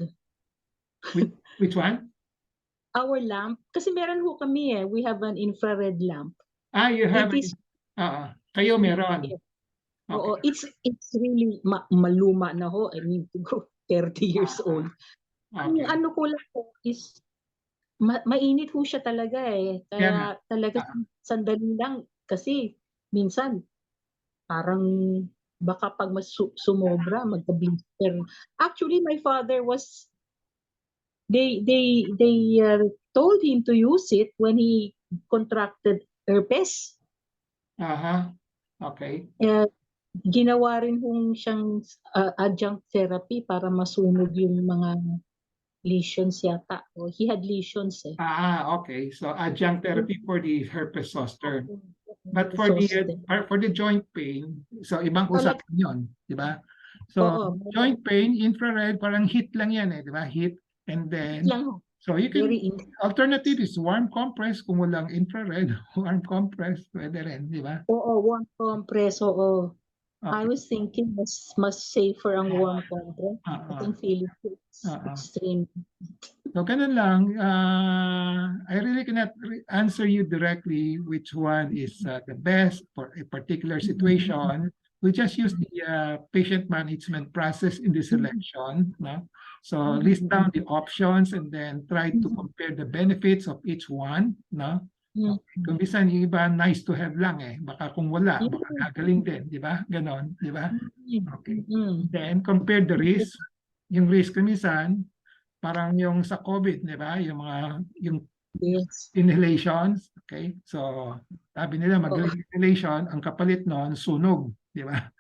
Which one? Our lamp, kasi meron ho kami we have an infrared lamp. You have kayo meron. Okay. Oo, it's really maluma na ho. I mean, to go 30 years old. Okay. Ang ano ko lang po is mainit ho siya talaga Kaya talaga sandali lang kasi minsan parang baka pag sumobra magka-blister. Actually, my father was they told him to use it when he contracted herpes. Okay. Ginawa rin siyang adjunct therapy para masunog yung mga lesions yata. He had lesions Okay. So adjunct therapy for the herpes zoster. But for the joint pain, so ibang usapan 'yon, di ba? So joint pain, infrared, parang heat lang yan di ba? Heat, and then so you can alternative is warm compress kung walang infrared, warm compress pwede rin, di ba? Warm compress, Okay. I was thinking mas safer ang warm compress. I think feeling it's extreme. So ganun lang. I really cannot answer you directly which one is the best for a particular situation. We just use the patient management process in the selection. No? So list down the options and then try to compare the benefits of each one. No? Mm. Kung minsan yung iba nice to have lang eh. Baka kung wala, baka gagaling din, di ba? Ganon, di ba? Okay. Then compare the risk. Yung risk ko minsan, parang yung sa COVID, di ba? Yung Yes. inhalations, okay? So, sabi nila magaling inhalation, ang kapalit noon sunog, di ba?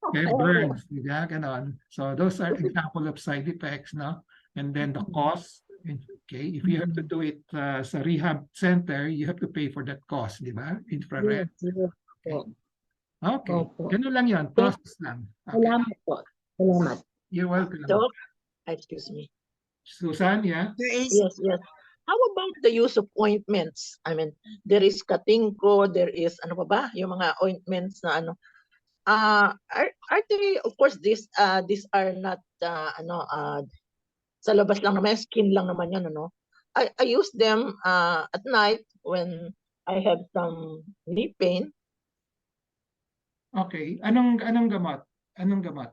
Okay, burns, di ba? Ganon. So, those are example of side effects, no? And then the cost, okay, if you have to do it sa rehab center, you have to pay for that cost, di ba? Infrared. Yes. Okay. Okay. Opo. Ganun lang yun. Process lang. Okay. Salamat po. Salamat. You're welcome. Doc, excuse me. Susan, yeah? There is Yes. How about the use of ointments? I mean, there is katingko, there is ano pa ba? Yung mga ointments na ano. Are they, of course, these are not sa labas lang naman, skin lang naman yan, ano. I use them at night when I have some knee pain. Okay. Anong gamot? Anong gamot?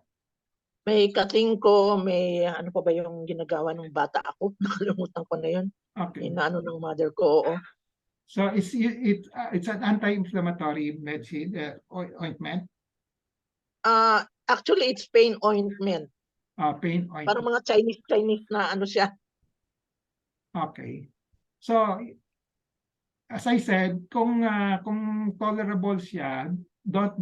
May katingko, may ano pa ba yung ginagawa ng bata ako? Nakalimutan ko na yun. Okay. Inaano ng mother ko, oo. So it's an anti-inflammatory medicine, ointment. Actually, it's pain ointment. Pain ointment. Parang mga Chinese na ano siya. Okay. So as I said, kung tolerable siya, don't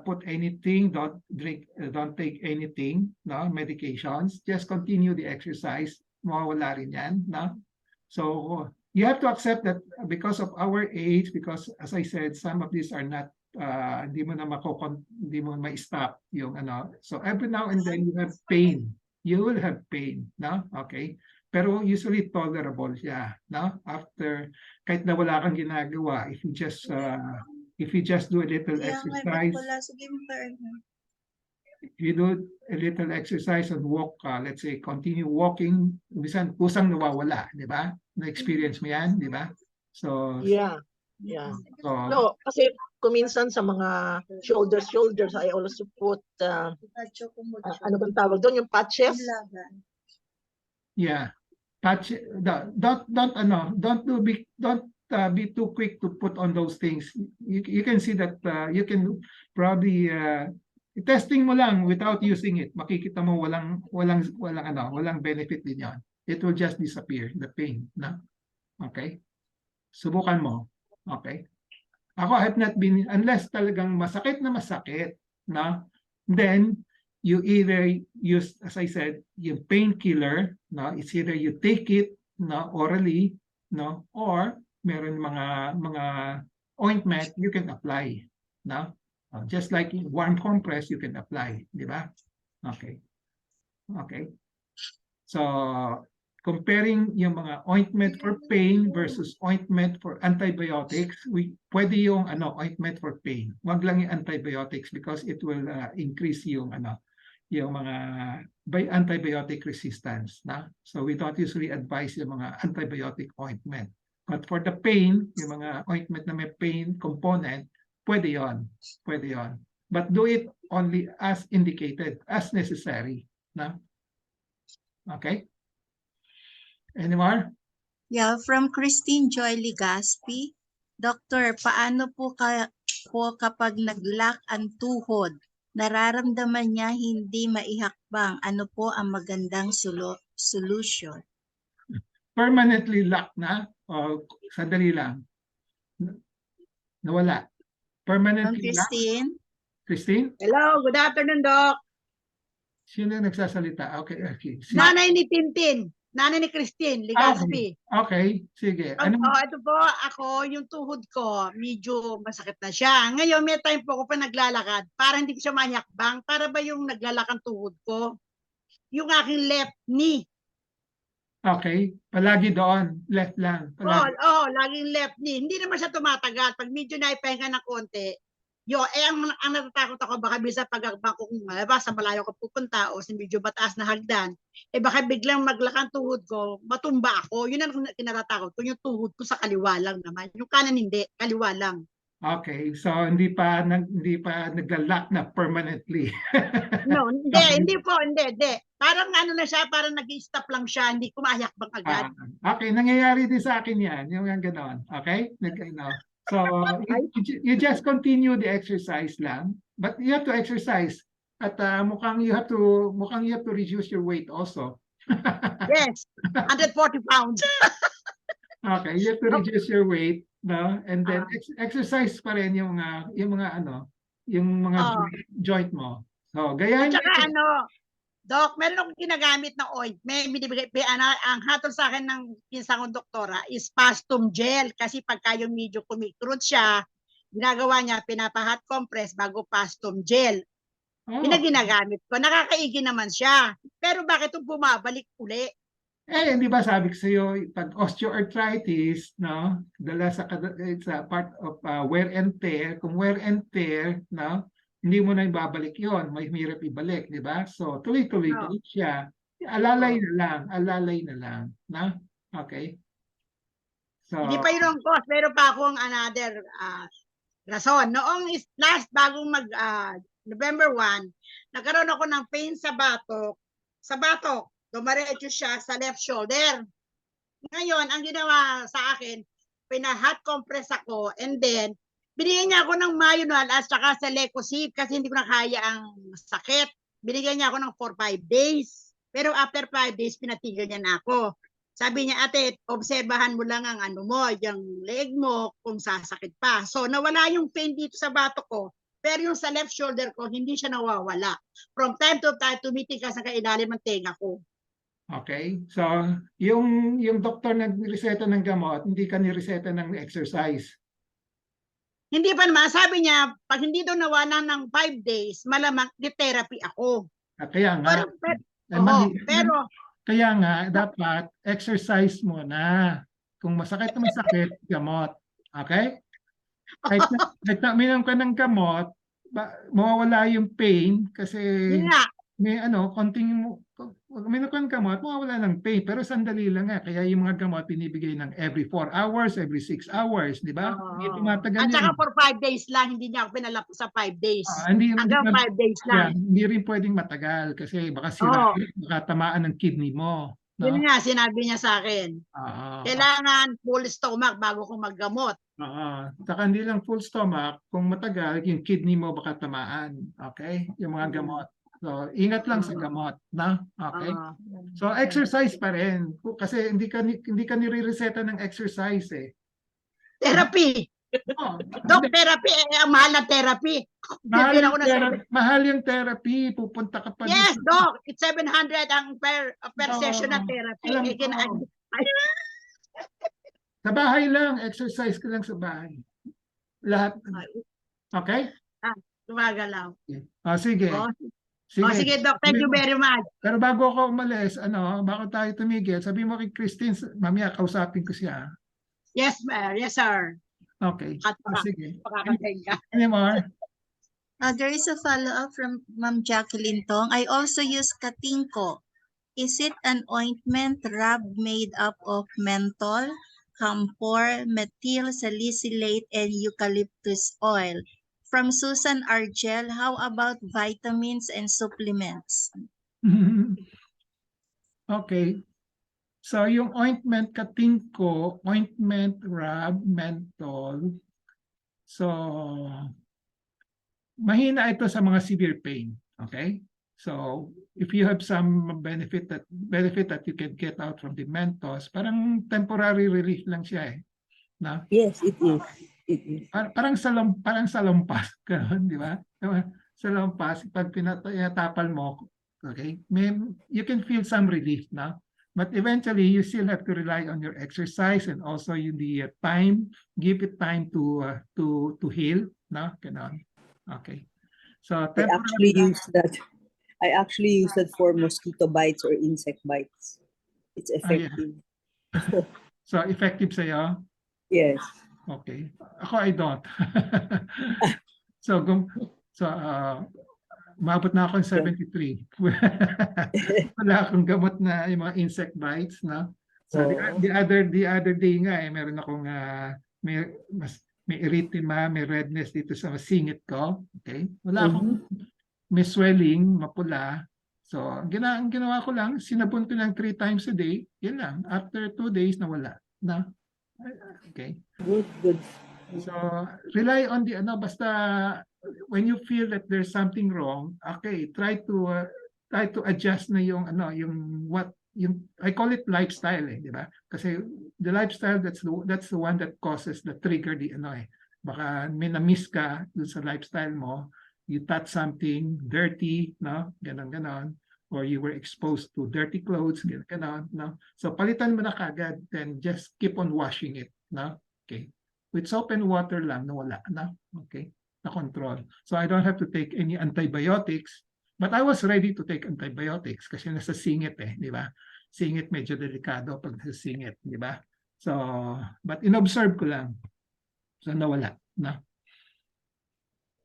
put anything, don't drink, don't take anything, no medications. Just continue the exercise. Mawawala rin yan, no? So you have to accept that because of our age, because as I said, some of these are not hindi mo ma-stop yung ano. So every now and then you have pain. You will have pain, no? Okay. Pero usually tolerable siya, no? After, kahit na wala kang ginagawa, if you just do a little exercise, if you do a little exercise and walk, let's say, continue walking, minsan kusang nawawala, di ba? Na-experience mo yan, di ba? So, Yeah. No, kasi kuminsan sa mga shoulders, I also put, ano bang tawag doon? Yung patches? yeah. Patch, don't be too quick to put on those things. You can see that you can probably testing mo lang without using it. Makikita mo walang benefit din yon. It will just disappear, the pain, no? Okay? Subukan mo. Okay? Ako, I have not been, unless talagang masakit na masakit, no? Then you either use, as I said, yung painkiller, no? It's either you take it, no, orally, no, or meron mga ointment you can apply, no? Just like warm compress you can apply, di ba? Okay. Okay. So comparing yung mga ointment for pain versus ointment for antibiotics, pwede yung ointment for pain. Wag lang yung antibiotics because it will increase yung mga antibiotic resistance, na? So we don't usually advise yung mga antibiotic ointment. But for the pain, yung mga ointment na may pain component, pwede yon. But do it only as indicated, as necessary, na? Okay? Any more? Yeah, from Christine Joy Ligaspi. Doctor, paano po kapag nag-lock ang tuhod? Nararamdaman niya hindi maihakbang. Ano po ang magandang solution? Permanently lock na? O sandali lang? Nawala. From Permanently lock? Christine. Christine? Hello, good afternoon, Doc. Sino nagsasalita? Okay. Nanay ni Tintin. Nanay ni Christine Ligaspi. Okay, sige. Ito po, ako, yung tuhod ko, medyo masakit na siya. Ngayon, may time po ako pa naglalakad, para hindi ko siya manyakbang. Para ba yung naglalakang tuhod ko? Yung aking left knee. Okay, palagi doon. Left lang. Palagi. Laging left knee. Hindi naman siya tumatagal. Pag medyo naipahinga ng konti, ang natatakot ako, baka bisa pag-akbang ko kung sa malayo ko pupunta o sa medyo mataas na hagdan, baka biglang maglakang tuhod ko, matumba ako. Yun ang kinatatakot ko, yung tuhod ko sa kaliwa lang naman. Yung kanan hindi, kaliwa lang. Okay, so hindi pa nagla-lock na permanently. No, hindi, Okay. hindi po, hindi. Parang ano na siya, parang nag-stop lang siya, hindi kumayakbang agad. Okay, nangyayari din sa akin yan, yung ganon. Okay? So, you just continue the exercise lang, but you have to exercise. At mukhang you have to reduce your weight also. Yes, 140 pounds. Okay, you have to reduce your weight, no? And then exercise pa rin yung mga Oh. joint mo. So, At gayahin saka Doc, meron akong ginagamit na ointment. Ang hatol sa akin ng pinsan kong doktora is Pastum Gel. Kasi pagka yung medyo kumikrut siya, ginagawa niya, pinapa-hot compress bago Pastum Gel. Ginagamit ko. Nakakaigi naman siya. Pero bakit bumabalik uli? Hindi ba sabi ko sa iyo, pag osteoarthritis, no, dala it's a part of wear and tear. Kung wear and tear, no, hindi mo na ibabalik yon, may hirap ibalik, di ba? So, tuloy-tuloy siya. Alalay na lang, na? Okay? So, Hindi pa yun ang cause. Meron pa akong another rason. Noong last, bagong November 1, nagkaroon ako ng pain sa batok. Dumaretso siya sa left shoulder. Ngayon, ang ginawa sa akin, pina-hot compress ako, and then, binigyan niya ako ng Mayonal at saka sa Lecosip kasi hindi ko na kaya ang sakit. Binigyan niya ako ng 4-5 days. Pero after 5 days, pinatigil niya na ako. Sabi niya, ate, obserbahan mo lang ang yung leg mo kung sasakit pa. So, nawala yung pain dito sa batok ko. Pero yung sa left shoulder ko, hindi siya nawawala. From time to time, tumitigas ang kailalim ng tenga ko. Okay. So, yung doktor nagreseta ng gamot, hindi ka nireseta ng exercise. Hindi pa naman. Sabi niya, pag hindi daw nawala ng 5 days, malamang therapy ako. Kaya nga. Pero kaya nga, dapat exercise mo na. Kung masakit na masakit, gamot. Okay? Kahit na uminom ka ng gamot, mawawala yung pain kasi may konting uminom ka ng gamot, mawawala ng pain. Pero sandali lang nga. Kaya yung mga gamot pinibigay ng every 4 hours, every 6 hours, di ba? Hindi tumatagal at saka yun. for 5 days lang, hindi niya ako pinalapos sa 5 days. Hanggang 5 days lang. Hindi rin pwedeng matagal kasi baka baka tamaan ng kidney mo. No? Yun nga, sinabi niya sa akin. Kailangan full stomach bago ko maggamot. Saka hindi lang full stomach, kung matagal, yung kidney mo baka tamaan. Okay? Yung mga gamot. So, ingat lang sa gamot, na? Okay? So, exercise pa rin. Kasi hindi ka nire-reseta ng exercise eh. Therapy. Doc, therapy. Ang mahal na therapy. Mahal yung therapy. Pupunta ka pa. Yes, Doc. It's 700 ang per session na therapy. Sa bahay lang. Exercise ka lang sa bahay. Lahat. Okay? Gumagalaw. Sige. Sige, Doc. Thank you very much. Pero bago ako umalis, bago tayo tumigil, sabi mo kay Christine, mamaya kausapin ko siya. Yes, yes, sir. Okay. Sige. Any more? There is a follow-up from Ma'am Jacqueline Tong. I also use Katingko. Is it an ointment rub made up of menthol, camphor, methyl salicylate, and eucalyptus oil? From Susan Argel, how about vitamins and supplements? Okay. So yung ointment Katingko, ointment rub, menthol. So mahina ito sa mga severe pain. Okay? So if you have some benefit that you can get out from the menthol, parang temporary relief lang siya eh. No? Yes, it is. Parang salampas, di ba? Salampas, pag pinatapal mo, okay, you can feel some relief na. But eventually, you still have to rely on your exercise and also the time, give it time to heal, no? Ganon. Okay. So I actually use that for mosquito bites or insect bites. It's effective. Yeah. So effective sa'yo? Yes. Okay. Ako, I don't. Umabot na ako ng 73. Wala akong gamot na yung mga insect bites, no? So the other day nga meron akong may erythema, may redness dito sa singit ko. Okay? Wala akong, may swelling, mapula. So, ang ginawa ko lang, sinabon ko lang 3 times a day. Yan lang. After 2 days, nawala. Na? Okay. Good. So, rely on the, basta when you feel that there's something wrong, okay, try to adjust na yung, I call it lifestyle, di ba? Kasi the lifestyle, that's the one that causes the trigger, baka may na-miss ka dun sa lifestyle mo, you touch something dirty, no? Ganon, or you were exposed to dirty clothes, ganon, no? So palitan mo na kagad, then just keep on washing it, no? Okay. With soap and water lang, nawala na. Okay? Na-control. So I don't have to take any antibiotics, but I was ready to take antibiotics kasi nasa singit di ba? Singit medyo delikado pag nasa singit, di ba? So, but inobserve ko lang. So nawala na.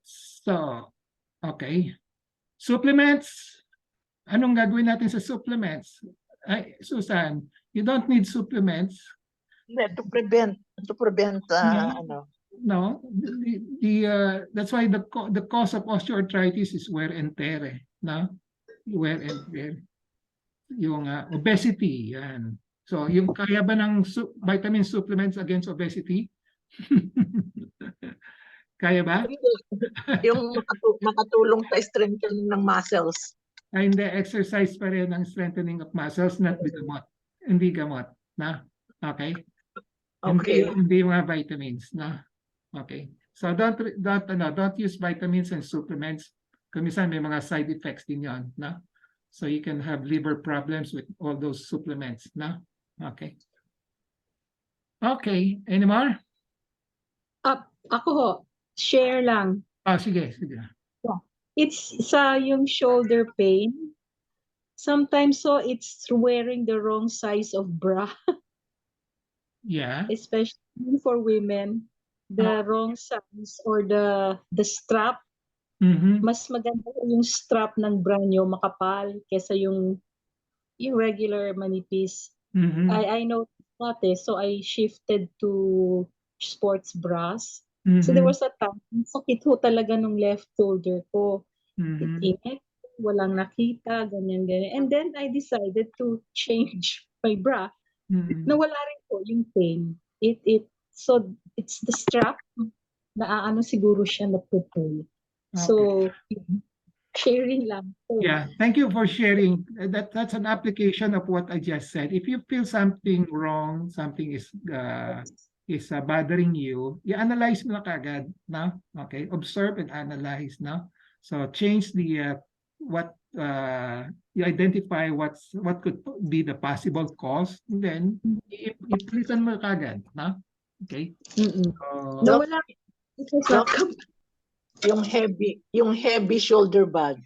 So, okay. Supplements. Anong gagawin natin sa supplements? Ay, Susan, you don't need supplements. To prevent No, that's why the cause of osteoarthritis is wear and tear, no? Wear and tear. Yung obesity, yan. So, yung kaya ba ng vitamin supplements against obesity? Kaya ba? yung makatulong sa strengthening ng muscles. Ay, hindi, exercise pa rin ang strengthening of muscles, not the gamot. Hindi gamot, na? Okay? Okay. Hindi mga vitamins, na? Okay. So don't use vitamins and supplements. Kumisan may mga side effects din yon, na? So you can have liver problems with all those supplements, na? Okay. Okay, any more? Ako ho, share lang. Sige. It's sa yung shoulder pain. Sometimes it's wearing the wrong size of bra, Yeah. especially for women. The wrong size or the strap. Mas maganda yung strap ng bra nyo makapal kesa yung regular manipis. I know that so I shifted to sports bras. So there was a time, sakit ho talaga nung left shoulder ko. It walang nakita, ganyan. And then I decided to change my bra. Nawala rin po yung pain. So it's the strap na siguro siya napupul. So sharing lang po. Yeah, thank you for sharing. That's an application of what I just said. If you feel something wrong, something is bothering you, i-analyze mo na kagad, no? Okay, observe and analyze, no? So change the you identify what could be the possible cause, and then i-listen mo kagad, no? Okay. Nawala. Yung heavy shoulder bag.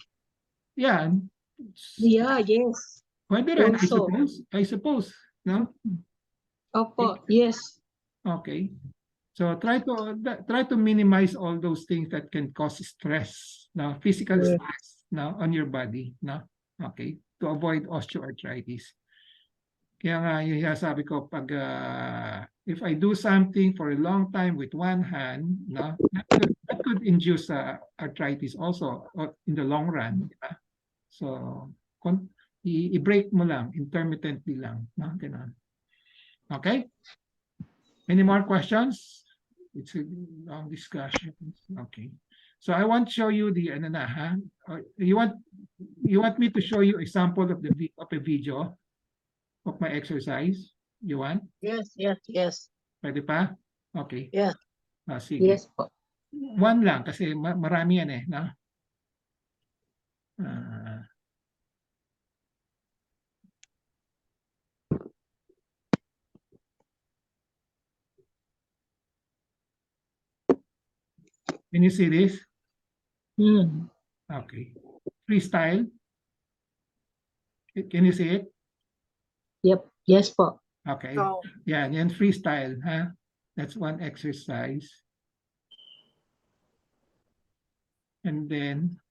Yeah. Yeah, yes. Pwede rin, Also. I suppose, no? Opo, yes. Okay. So try to minimize all those things that can cause stress, no? Physical stress, no, on your body, no? Okay, to avoid osteoarthritis. Kaya nga yung sabi ko, pag if I do something for a long time with one hand, no, that could induce arthritis also in the long run. Diba? So i-break mo lang, intermittently lang, no? Ganun. Okay? Any more questions? It's a long discussion. Okay. So I want to show you the you want me to show you a sample of a video of my exercise? You want? Yes. Pwede pa? Okay. Yeah. Sige. Yes po. One lang kasi marami yan no? Can you see this? Okay. Freestyle. Can you see it? Yep. Yes po. Okay. So, Yeah, yan freestyle, huh? That's one exercise. And then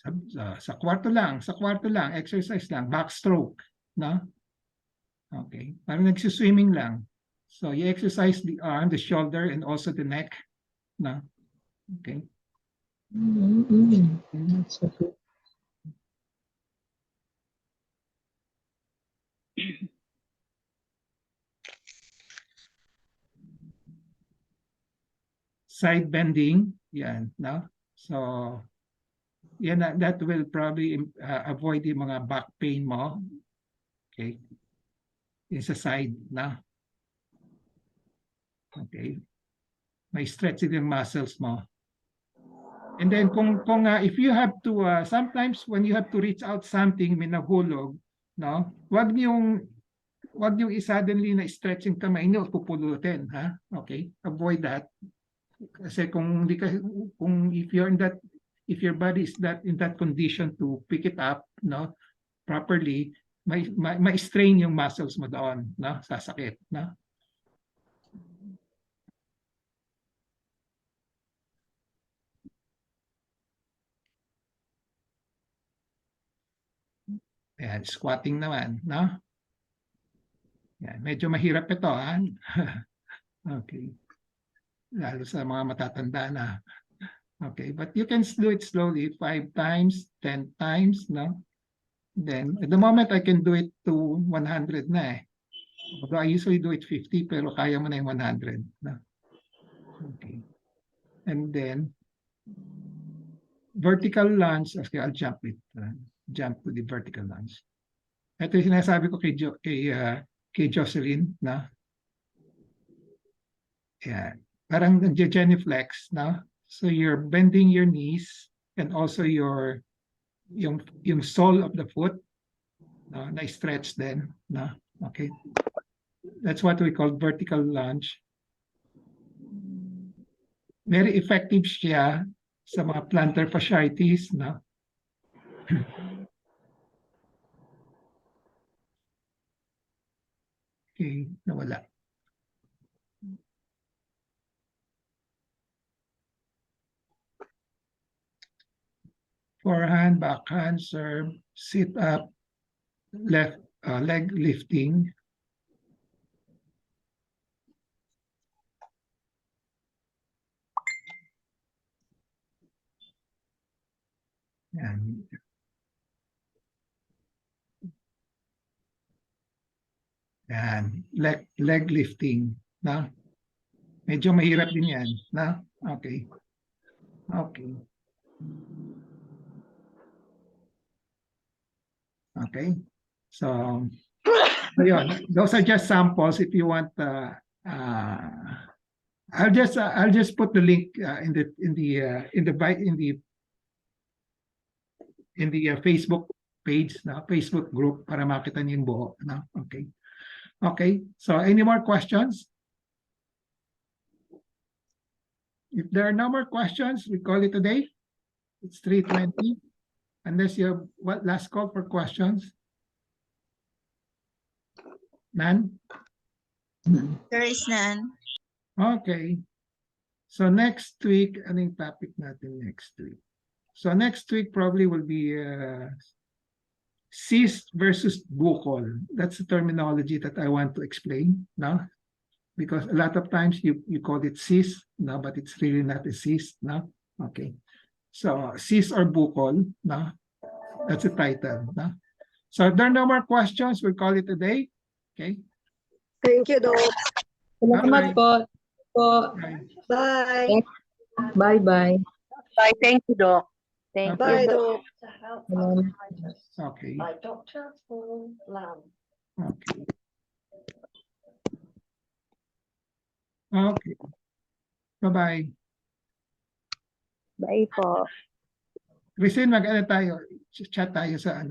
sa kwarto lang, exercise lang, backstroke, no? Okay, parang nagsiswimming lang. So you exercise the arm, the shoulder, and also the neck, no? Okay. That's so good. Side bending, yan, no? So, yan, that will probably avoid yung mga back pain mo. Okay. Yung sa side, no? Okay. May stretch yung muscles mo. And then kung if you have to sometimes when you have to reach out something, may nahulog, no? Wag niyong suddenly na stretch yung kamay niyo, pupulutin, ha? Okay? Avoid that. Kasi kung if you're in that, if your body is in that condition to pick it up, no, properly, may strain yung muscles mo doon, no? Sasakit, no? Ayan, squatting naman, no? Yan, medyo mahirap ito, ha? Okay. Lalo sa mga matatanda na. Okay, but you can do it slowly, 5 times, 10 times, no? Then, at the moment, I can do it to 100 na eh. Although I usually do it 50, pero kaya mo na yung 100, no? Okay. And then, vertical lunge, okay, I'll jump it. Jump to the vertical lunge. Ito yung sinasabi ko kay Jocelyn, no? Yeah, parang genuflex, no? So you're bending your knees and also yung sole of the foot, no? Na-stretch then, no? Okay. That's what we call vertical lunge. Very effective siya sa mga plantar fasciitis, no? Okay, nawala. Forehand, backhand, serve, sit up, left leg lifting. Yan. Yan, leg lifting, no? Medyo mahirap din yan, no? Okay. Okay. Okay. So, ayun, those are just samples. If you want, I'll just put the link in the Facebook page, no? Facebook group para makita niyo yung buo, no? Okay. Okay. So, any more questions? If there are no more questions, we call it a day. It's 3:20. Unless you have what last call for questions? None? There is none. Okay. So next week, anong topic natin next week? So next week probably will be cyst versus buccal. That's the terminology that I want to explain now. Because a lot of times you call it cyst, no, but it's really not a cyst, no? Okay. So cyst or buccal, no? That's the title, no? So if there are no more questions, we'll call it a day. Okay. Thank you, Doc. Salamat po. Bye. Bye. Bye-bye. Bye. Thank you, Doc. Thank Bye, you. Doc. Okay. By Dr. Lam. Okay. Okay. Bye-bye. Bye po. Christine, mag-ano tayo? Chat tayo sa ano.